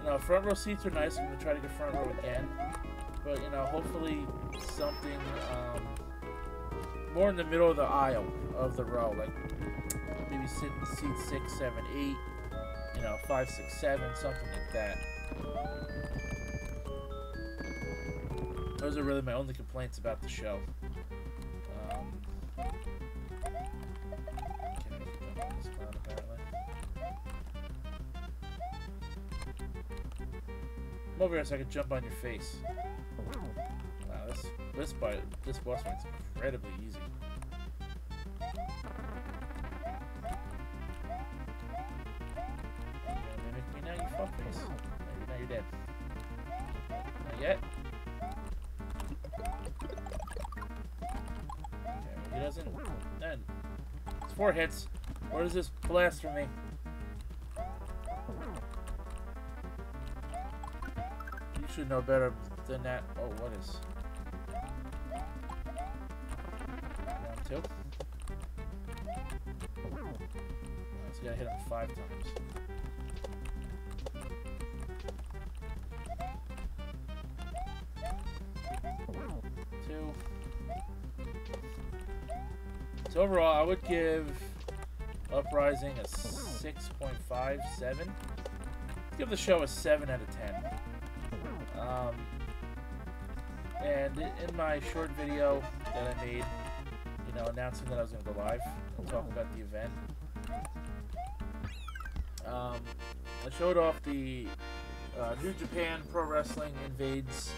off. Front row seats are nice. I'm going to try to get front row again. But, hopefully something more in the middle of the aisle of the row. Like, maybe sit in seat 6, 7, 8. 5, 6, 7, something like that. Those are really my only complaints about the show. Come over here so I can jump on your face. Wow, this boss fight's incredibly easy. doesn't. It's 4 hits. What is this blast for me? You should know better than that. Oh, what is? Round 2. So you gotta hit him 5 times. So overall, I would give Uprising a 6.57. Give the show a 7 out of 10. And in my short video that I made, you know, announcing that I was going to go live and talk about the event, I showed off the New Japan Pro Wrestling invades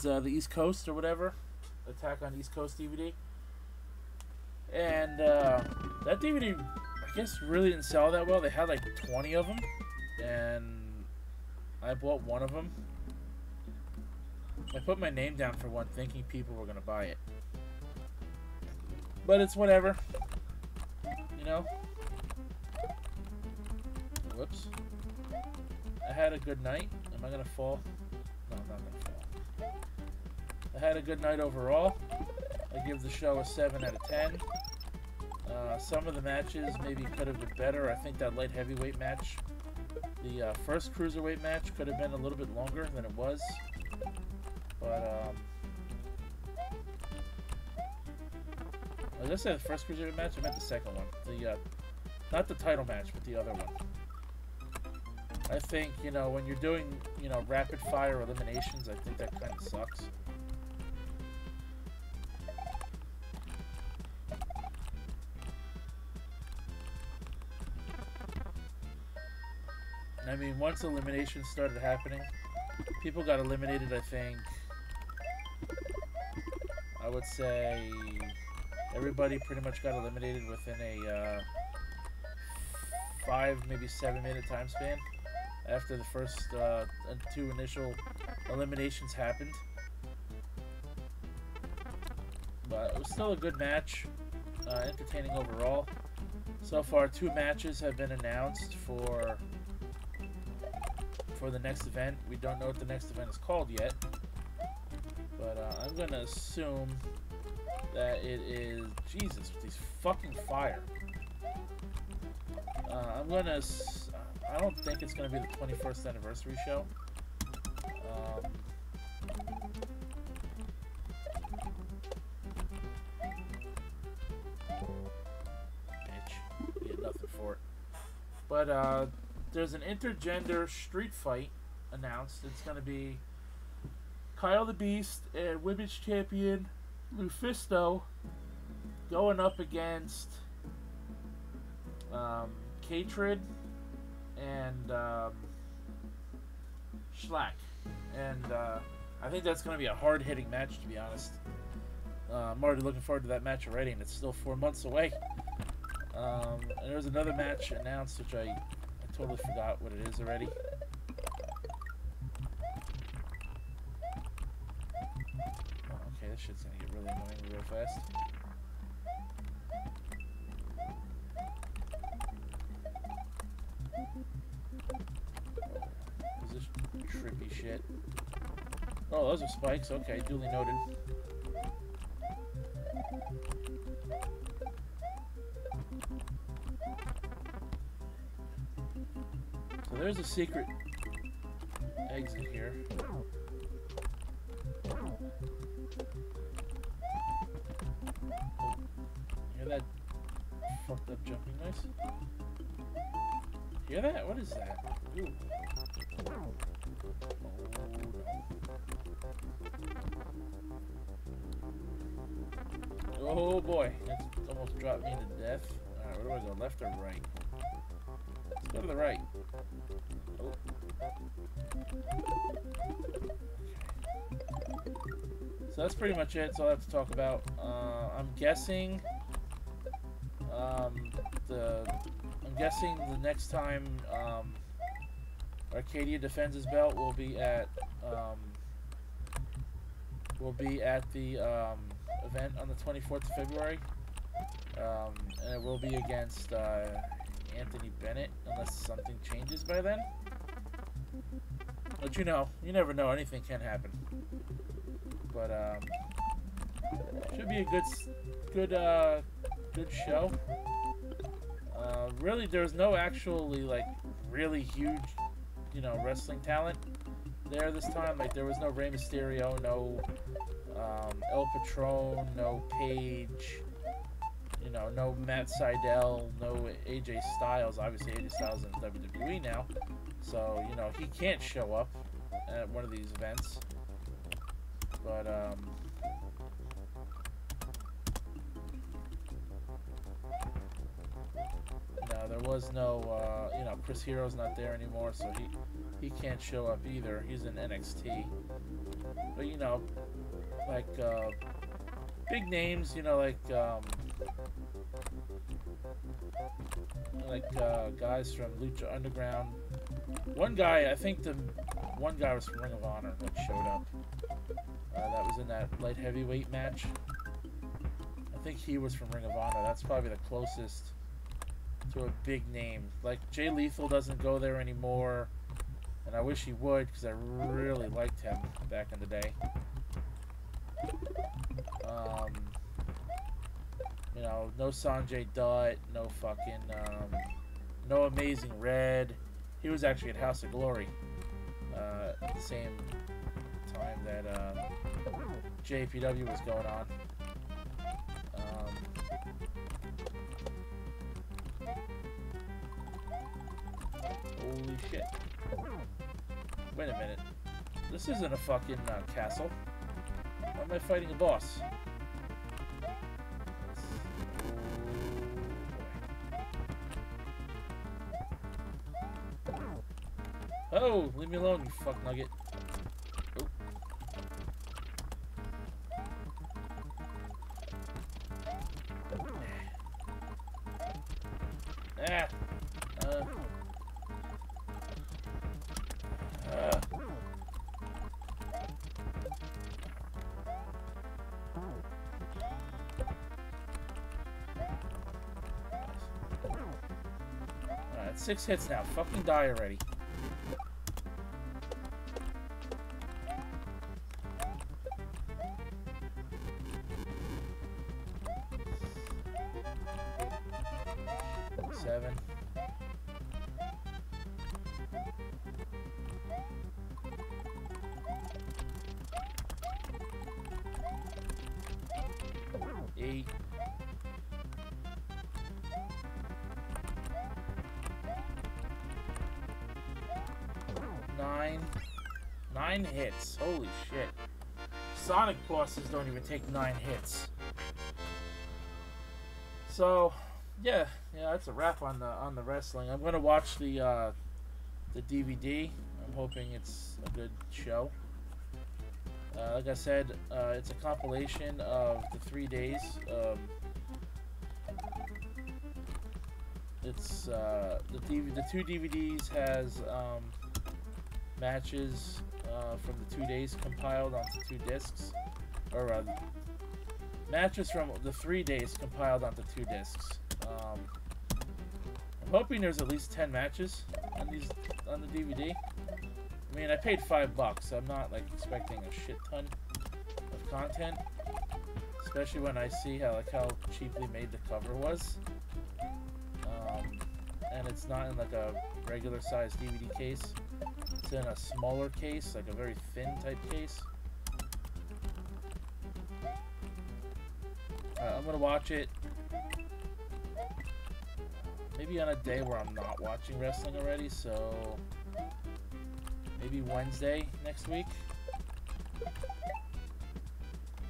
the East Coast or whatever. Attack on East Coast DVD. And that DVD, I guess, really didn't sell that well. They had like 20 of them, and I bought one of them. I put my name down for one, thinking people were going to buy it. But it's whatever. You know? Whoops. I had a good night. Am I going to fall? No, I'm not going to fall. I had a good night overall. I give the show a 7 out of 10. Some of the matches maybe could have been better. I think that light heavyweight match, the first cruiserweight match, could have been a little bit longer than it was. But, did I say the first cruiserweight match? I meant the second one. The, not the title match, but the other one. I think, you know, when you're doing, you know, rapid fire eliminations, I think that kind of sucks. I mean, once eliminations started happening, people got eliminated, I think, I would say everybody pretty much got eliminated within a 5, maybe 7 minute time span after the first 2 initial eliminations happened. But it was still a good match, entertaining overall. So far, 2 matches have been announced for the next event. We don't know what the next event is called yet, but I'm gonna assume that it is Jesus with these fucking fire. I don't think it's gonna be the 21st anniversary show. Bitch, you get nothing for it. But there's an intergender street fight announced. It's going to be Kyle the Beast and Women's Champion Lufisto going up against Katrid and Schlack. And I think that's going to be a hard-hitting match, to be honest. I'm already looking forward to that match already, and it's still 4 months away. And there was another match announced, which I totally forgot what it is already. Oh, okay, this shit's gonna get really annoying real fast. Is this trippy shit? Oh, those are spikes. Okay, duly noted. So there's a secret exit here. Oh, hear that fucked up jumping noise? Hear that? What is that? Ooh. Oh boy, that's almost dropped me to death. Alright, where do I go? Left or right? Let's go to the right. Oh. So that's pretty much it. That's all I have to talk about. I'm guessing the next time Arcadia defends his belt will be at the event on the 24th of February. And it will be against Anthony Bennett, unless something changes by then. But you know, you never know. Anything can happen. But should be a good show. Really, there's no actually like really huge, you know, wrestling talent there this time. Like there was no Rey Mysterio, no El Patron, no Paige, you know, no Matt Sydal, no AJ Styles. Obviously, AJ Styles is in WWE now, so you know he can't show up at one of these events. But no, there was no, you know, Chris Hero's not there anymore, so he can't show up either. He's in NXT. But you know, like big names, you know, like guys from Lucha Underground. One guy, I think one guy was from Ring of Honor that showed up. That was in that light heavyweight match. I think he was from Ring of Honor. That's probably the closest to a big name. Like Jay Lethal doesn't go there anymore, and I wish he would because I really liked him back in the day. You know, no Sanjay Dutt, no fucking, no Amazing Red. He was actually at House of Glory at the same time that JAPW was going on. Holy shit. Wait a minute. This isn't a fucking castle. Why am I fighting a boss? Oh, leave me alone, you fuck nugget. Oh. Ah. Alright, 6 hits now. Fucking die already. Seven. Eight. 9. 9 hits. Holy shit. Sonic bosses don't even take 9 hits. So, yeah, that's a wrap on the wrestling. I'm gonna watch the DVD. I'm hoping it's a good show. Like I said, it's a compilation of the 3 days. It's the 2 DVDs has matches from the 2 days compiled onto 2 discs, or matches from the 3 days compiled onto 2 discs. I'm hoping there's at least 10 matches on the DVD. I mean, I paid $5, so I'm not like expecting a shit ton of content, especially when I see how cheaply made the cover was. And it's not in like a regular size DVD case. It's in a smaller case, like a very thin type case. I'm gonna watch it maybe on a day where I'm not watching wrestling already, so maybe Wednesday next week,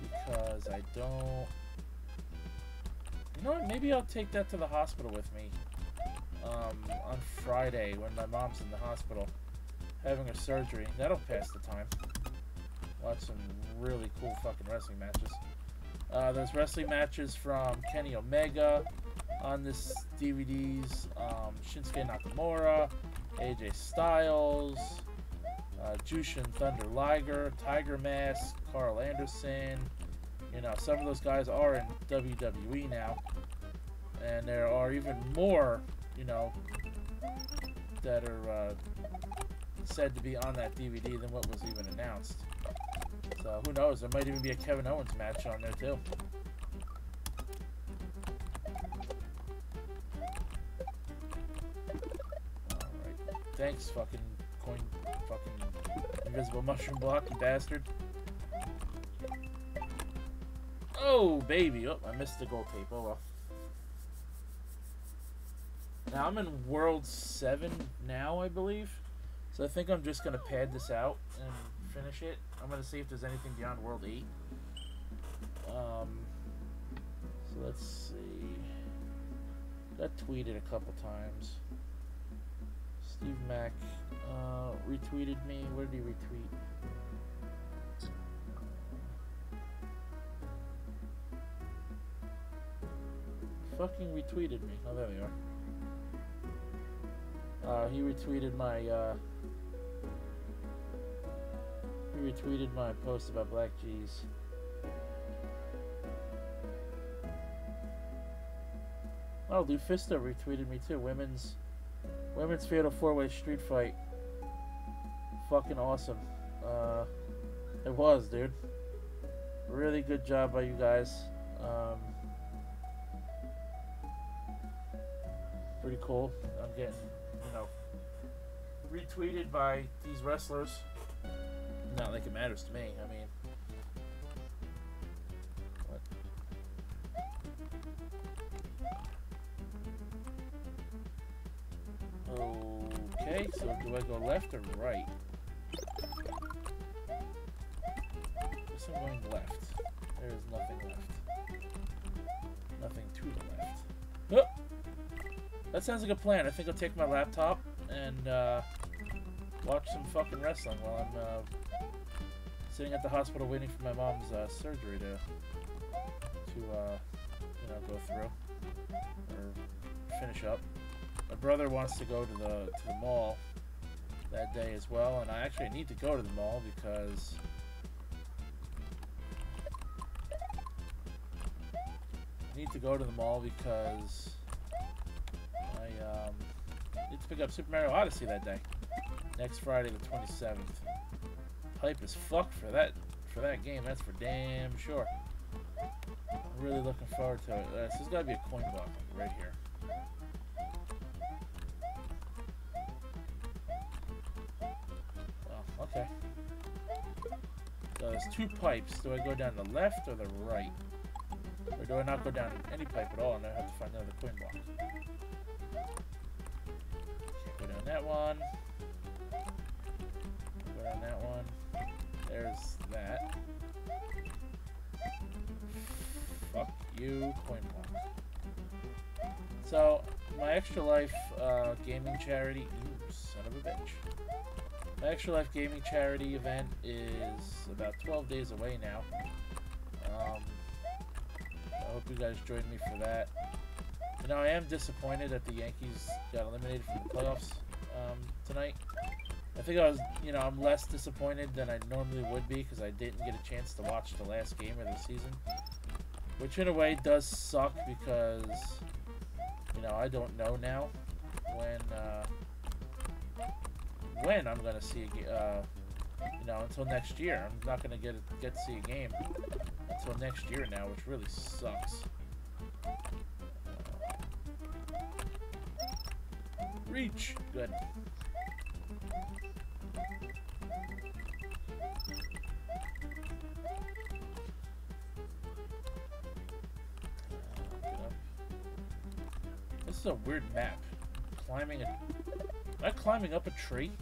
because I don't, you know what, maybe I'll take that to the hospital with me on Friday when my mom's in the hospital having her surgery. That'll pass the time. Watch some really cool fucking wrestling matches. There's wrestling matches from Kenny Omega on this DVDs, Shinsuke Nakamura, AJ Styles, Jushin Thunder Liger, Tiger Mask, Carl Anderson, You know, some of those guys are in WWE now, and there are even more, you know, that are said to be on that DVD than what was even announced. So who knows? There might even be a Kevin Owens match on there too. Alright. Thanks, fucking invisible mushroom block, you bastard. Oh, baby. Oh, I missed the gold tape. Oh, well. Now, I'm in World 7 now, I believe. So I think I'm just going to pad this out and finish it. I'm going to see if there's anything beyond World 8. So let's see. Got tweeted a couple times. Steve Mack retweeted me. Where did he retweet? Fucking retweeted me. Oh, there they are. He retweeted my post about Black G's. Oh, Lufisto retweeted me too. Women's Fatal 4-Way Street Fight. Fucking awesome. It was, dude. Really good job by you guys. Pretty cool. I'm getting, you know, retweeted by these wrestlers. Not like it matters to me. I mean, what? Okay, so do I go left or right? I guess I'm going left. There is nothing left. Nothing to the left. Oh! That sounds like a plan. I think I'll take my laptop and watch some fucking wrestling while I'm sitting at the hospital waiting for my mom's surgery to you know, go through or finish up. My brother wants to go to the mall that day as well, and I actually need to go to the mall because I need to pick up Super Mario Odyssey that day. Next Friday the 27th. Hype as fuck for that game, that's for damn sure. I'm really looking forward to it. This has got to be a coin block right here. Oh, okay. So there's two pipes. Do I go down the left or the right? Or do I not go down any pipe at all and I have to find another coin block? Go down that one. Go down that one. There's that. Fuck you, coin block. So, my Extra Life gaming charity, you son of a bitch. My Extra Life gaming charity event is about 12 days away now. I hope you guys join me for that. You know, I am disappointed that the Yankees got eliminated from the playoffs tonight. I think I was, you know, I'm less disappointed than I normally would be because I didn't get a chance to watch the last game of the season. Which in a way does suck because, you know, I don't know now when I'm going to see you know, until next year. I'm not going to get to see a game until next year now, which really sucks. Reach! Good. This is a weird map. Am I climbing up a tree?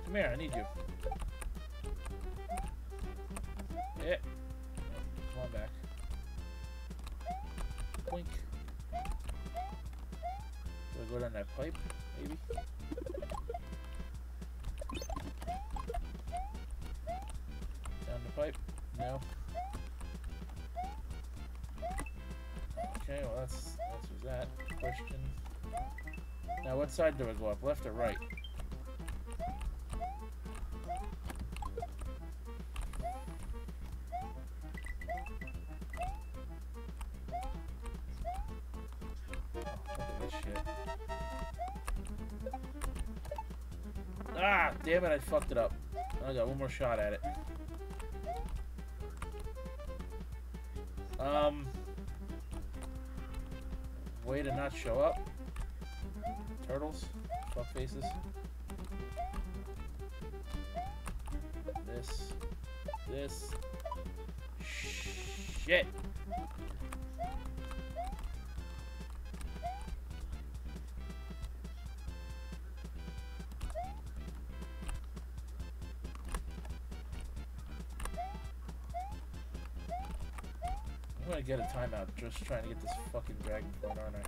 Come here, I need you. Yeah. Come on back. Boink. Do I go down that pipe? Maybe? Down the pipe? No. Okay, well that's that. Question. Now, what side do I go up? Left or right? Look at this shit. Ah, damn it, I fucked it up. I got one more shot at it. Way to not show up. Turtles. Fuck faces. This. Shit. I'm gonna get a timeout just trying to get this fucking dragon point, aren't I?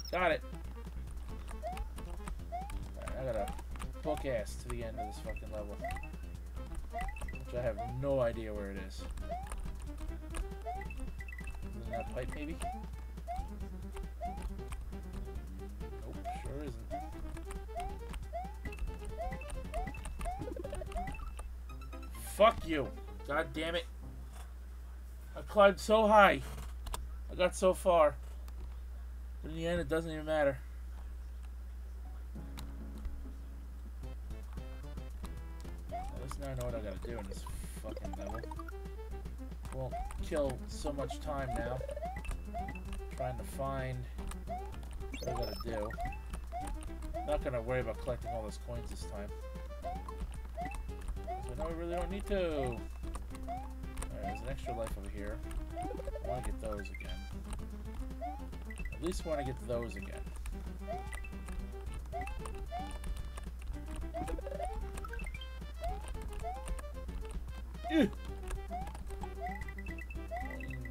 Got it! Alright, I gotta book ass to the end of this fucking level. Which I have no idea where it is. Isn't that pipe, maybe? Nope, sure isn't. Fuck you! God damn it! I climbed so high. I got so far. But in the end, it doesn't even matter. At least now I know what I gotta do in this fucking level. Won't kill so much time now. Trying to find what I gotta do. Not gonna worry about collecting all those coins this time. Because I know I really don't need to. Alright, there's an extra life over here. I want to get those again. At least want to get those again. Ew.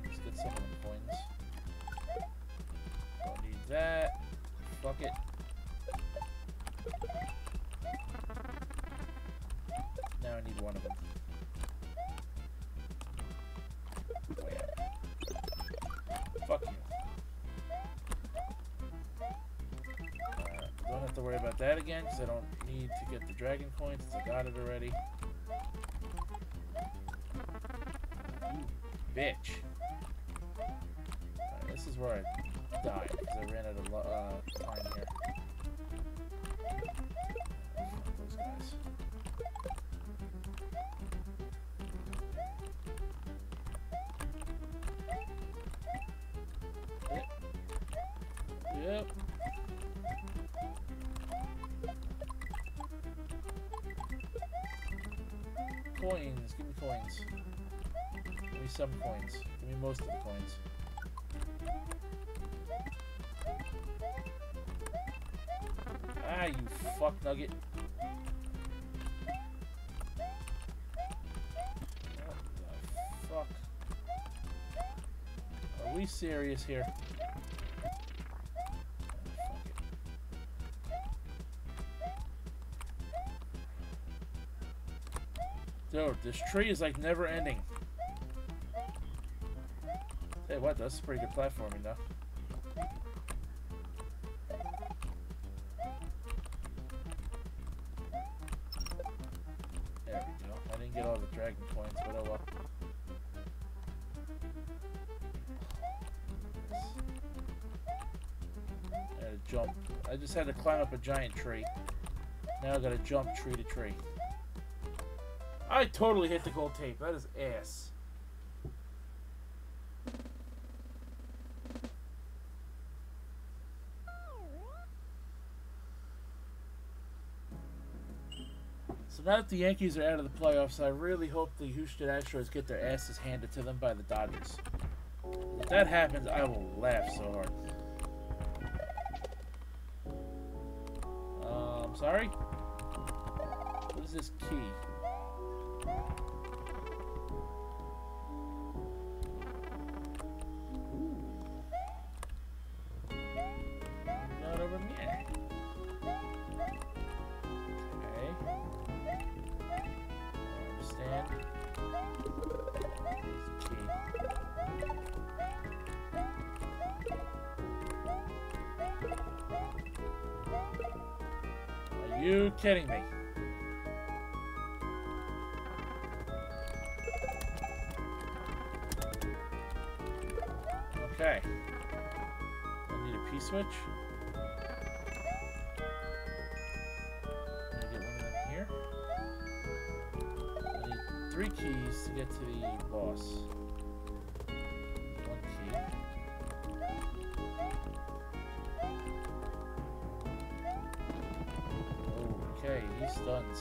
Let's get some of the coins. Don't need that. Fuck it. Now I need one of them. Oh yeah. Fuck you. Don't have to worry about that again because I don't need to get the dragon coins since I got it already. Bitch. Alright, this is where I died because I ran out of time here. Fuck those guys. Yep. Coins. Give me coins. Give me some coins. Give me most of the coins. Ah, you fuck nugget. What the fuck? Are we serious here? Dude, this tree is like never ending. Hey, what? That's pretty good platforming, though. There we go. I didn't get all the dragon coins, but oh well. I had to jump. I just had to climb up a giant tree. Now I gotta jump tree to tree. I totally hit the gold tape. That is ass. So now that the Yankees are out of the playoffs, I really hope the Houston Astros get their asses handed to them by the Dodgers. If that happens, I will laugh so hard. Sorry? What is this key? Not over there. Okay. I understand. There's the key. you kidding me? Okay. I need a P-switch. Can I get one of them here? I need 3 keys to get to the boss. 1 key. Okay, he stuns.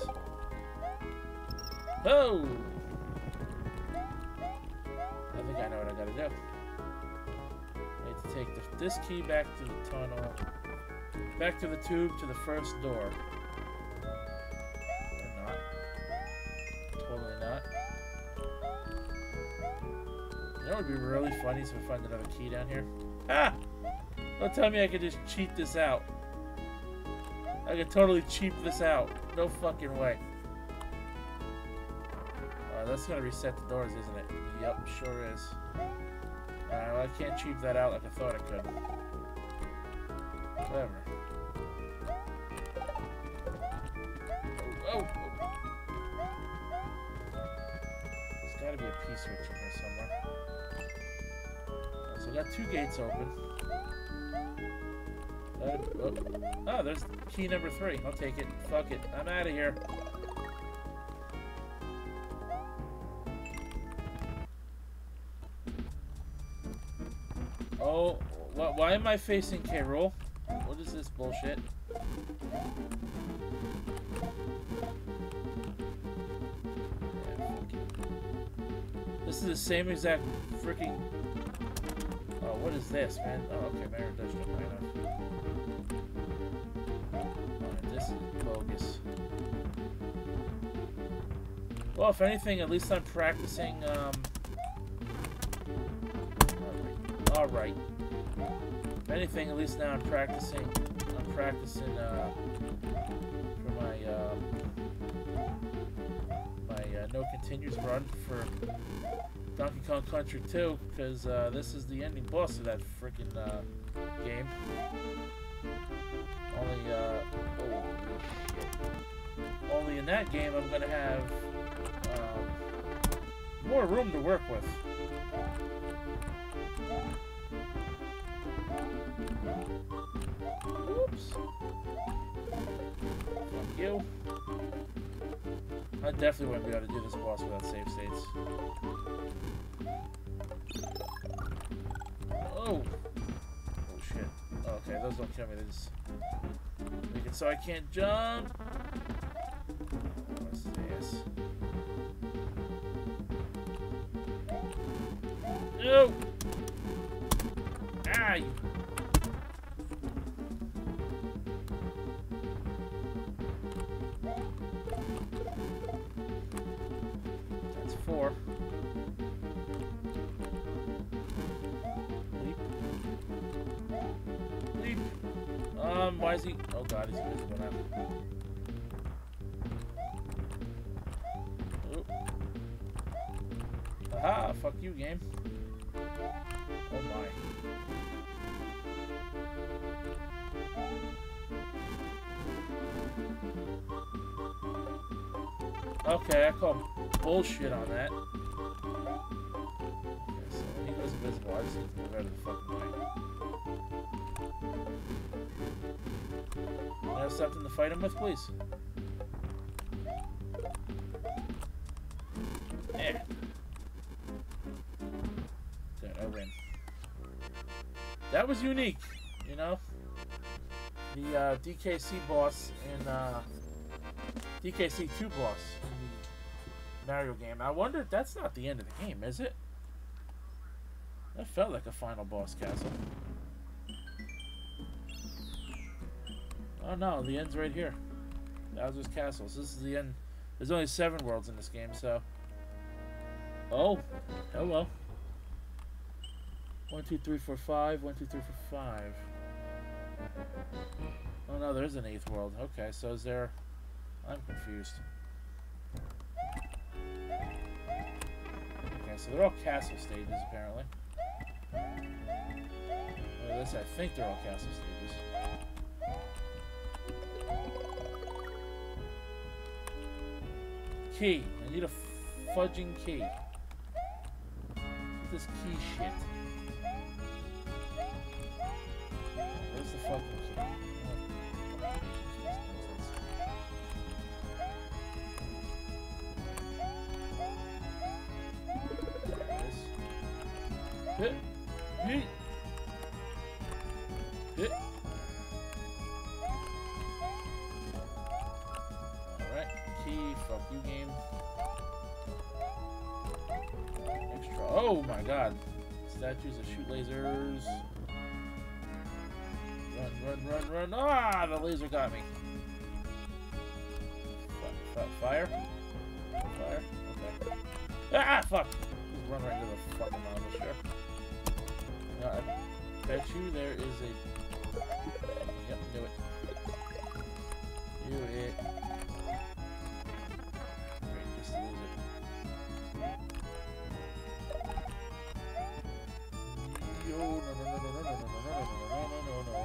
Oh! I think I know what I gotta do. I need to take this key back to the tunnel, back to the tube, to the first door. Or not. Totally not. You know what would be really funny is if I find another key down here? Ah! Don't tell me I could just cheat this out. I could totally cheap this out. No fucking way. That's gonna reset the doors, isn't it? Yep, sure is. Well, I can't cheap that out like I thought I could. Whatever. Oh! There's gotta be a P-switch in here somewhere. So I got 2 gates open. Oh, there's key number 3. I'll take it. Fuck it. I'm out of here. Oh, why am I facing K-Rool? What is this bullshit? This is the same exact freaking... Oh, what is this, man? Oh, okay, Mario does jump high enough. Oh, this is bogus. Well, if anything, at least I'm practicing, Alright. If anything, at least now I'm practicing for my no continues run for Donkey Kong Country 2, because this is the ending boss of that freaking game. Only in that game I'm gonna have more room to work with. Oops. Fuck you. I definitely wouldn't be able to do this boss without save states. Oh! Oh shit. Oh, okay, those don't kill me, they just make it so I can't jump. What's this? No! Ah! That's 4. Leap. Leap. Why is he... Oh god, he's invisible now. Oop. Aha! Fuck you, game. Oh my. Okay, I call bullshit on that. Okay, so when he goes invisible, I just need to move out of the fucking way. I have something to fight him with, please? Eh. Good, I win. That was unique, you know? The DKC boss in DKC 2 boss in the Mario game. I wonder if that's not the end of the game, is it? That felt like a final boss castle. Oh no, the end's right here. Bowser's Castles. This is the end. There's only 7 worlds in this game, so... Oh! Hello. 1, 2, 3, 4, 5. 1, 2, 3, 4, 5. Oh no, there's an 8th world. Okay, so is there... I'm confused. Okay, so they're all castle stages, apparently. Or at least I think they're all castle stages. key. I need a fudging key. This key shit. Where's the fucking key? Hit. Hit. Hit. Alright. Key. Fuck you, game. Extra. Oh my god. Statues that shoot lasers. Run, run, run, run. Ah, the laser got me. Fire? Fire? Okay. Ah, fuck. Just run right into the fucking lava, sure. I bet you there is a... Yep, do it. Do it. Great, just lose it. Yo, no, no, no, no, no, no, no, no, no, no, no, no.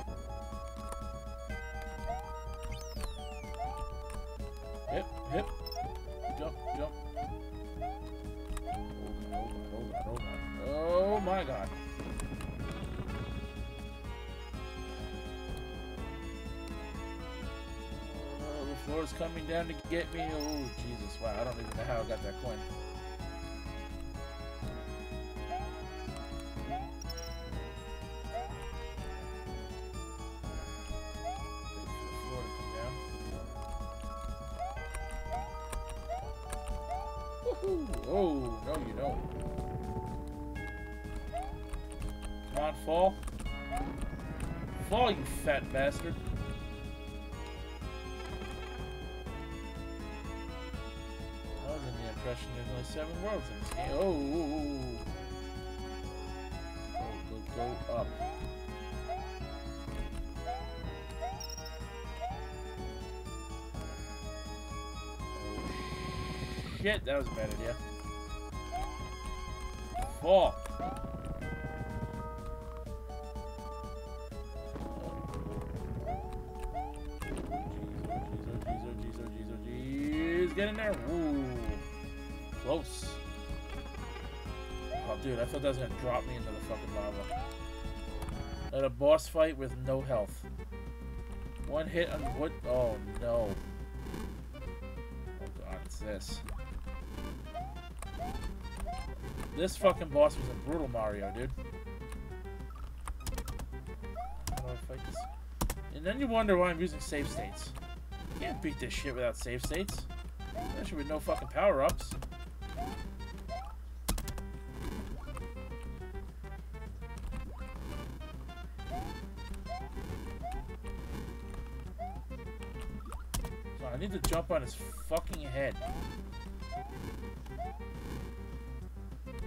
Hip, hip. Jump, jump. Hold on, hold on, hold on. Oh my god. The floor's coming down to get me. Oh, Jesus. Wow, I don't even know how I got that coin. Wait for the floor to come down. Woohoo! Oh, no, you don't. Come on, fall. Fall, you fat bastard. Impression there's only 7 worlds in this game. Oh, go up. Oh, shit, that was a bad idea. Fall. Jeez, get in there. Ooh. Close. Oh, dude, I thought that was gonna drop me into the fucking lava. At a boss fight with no health. One hit on what? Oh, no. Oh, God, it's this. This fucking boss was a brutal Mario, dude. How do I fight this? And then you wonder why I'm using save states. You can't beat this shit without save states. Especially with no fucking power-ups. I need to jump on his fucking head. Thank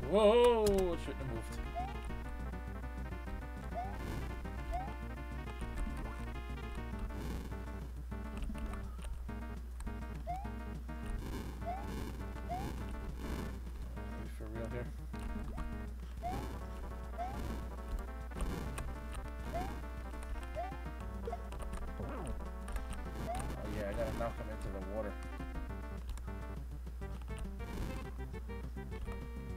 you. Whoa! Shouldn't have moved. Knock him into the water.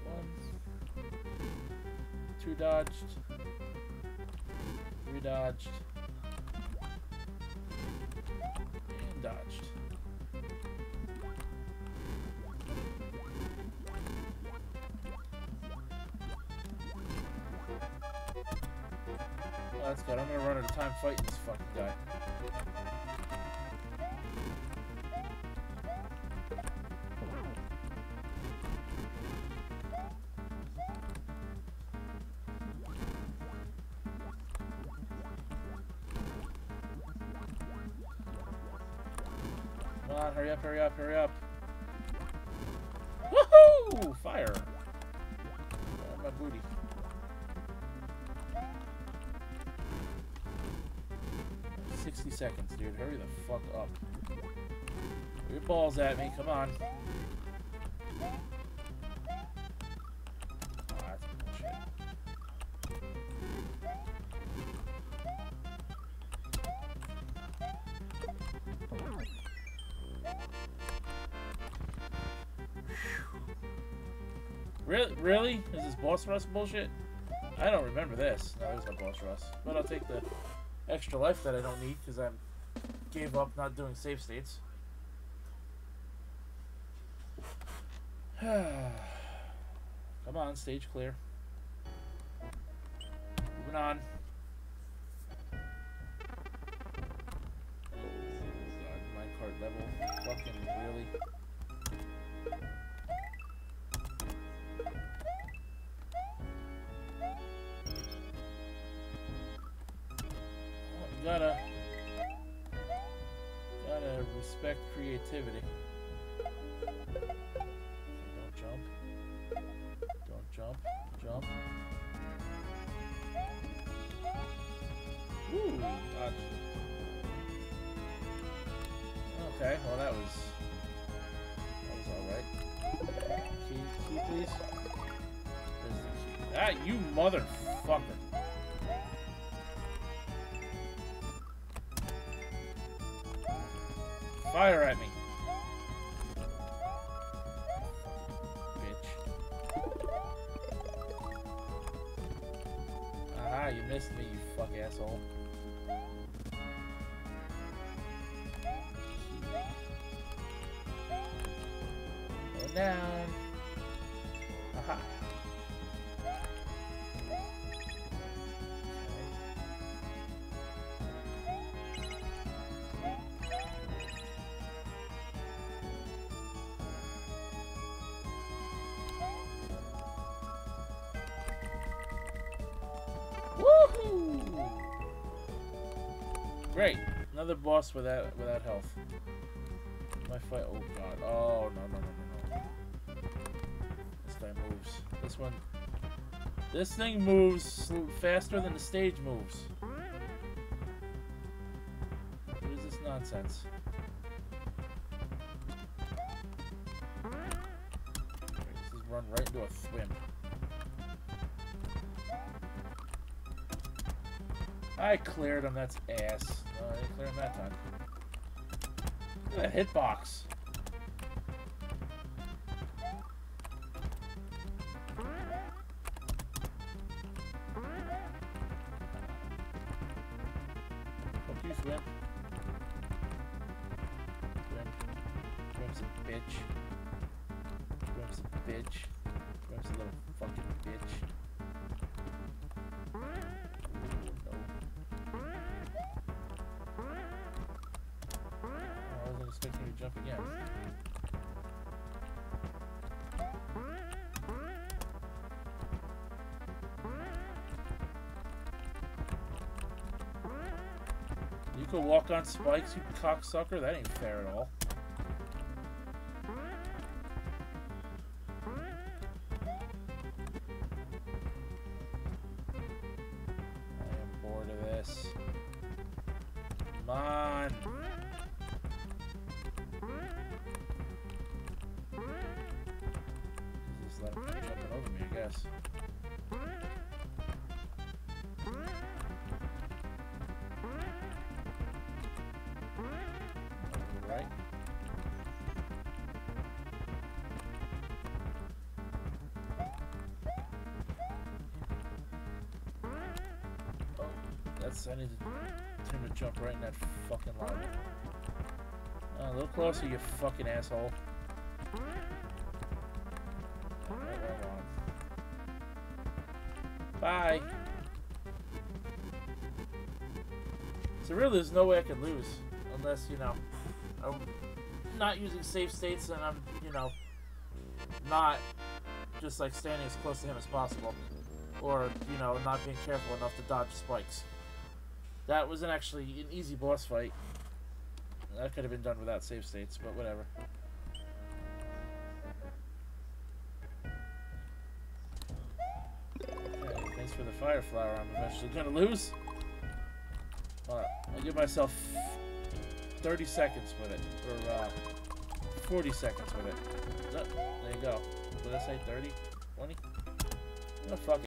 1, 2 dodged. 3 dodged. And dodged. Oh, that's good. I'm gonna run out of time fighting this fucking guy. Come on, hurry up, hurry up, hurry up. Woohoo! Fire! My booty. "60 seconds, dude. Hurry the fuck up. Throw your balls at me, come on. Oh, that's bullshit. Really? Is this boss rush bullshit? I don't remember this. No, there's no boss rush. But I'll take the extra life that I don't need because I gave up not doing save states. Come on, stage clear. Moving on. God, minecart level. Fucking really? Oh, gotta respect creativity. Don't jump. Don't jump. Jump. Woo! Dodge. Okay, well that was alright. Key, please. There's the key. Ah, you motherfucker! Fire at me! Bitch. Aha, you missed me, you fuck asshole. Go down. Aha. Woohoo! Great, another boss without health. My fight. Oh god. Oh no. This guy moves. This one. This thing moves faster than the stage moves. What is this nonsense? This is run right into a swim. I cleared him, that's ass. Oh, I didn't clear him that time. Look at that hitbox. Fuck you, swim. Swim's a bitch. Swim's a bitch. Swim's a little fucking bitch. Expecting you to jump again. You could walk on spikes, you cocksucker? That ain't fair at all. I am bored of this. Come on! Let him keep jumping over me, I guess. Right. Oh, that's. I need him to jump right in that fucking line. A little closer, you fucking asshole. Bye. So really, there's no way I can lose unless, you know, I'm not using save states and I'm, you know, not just like standing as close to him as possible, or, you know, not being careful enough to dodge spikes. That wasn't actually an easy boss fight. That could have been done without save states, but whatever. Thanks for the fire flower. I'm eventually gonna lose. I'll give myself 30 seconds with it, or 40 seconds with it. Oh, there you go. Did I say 30? 20? Oh, fuck it.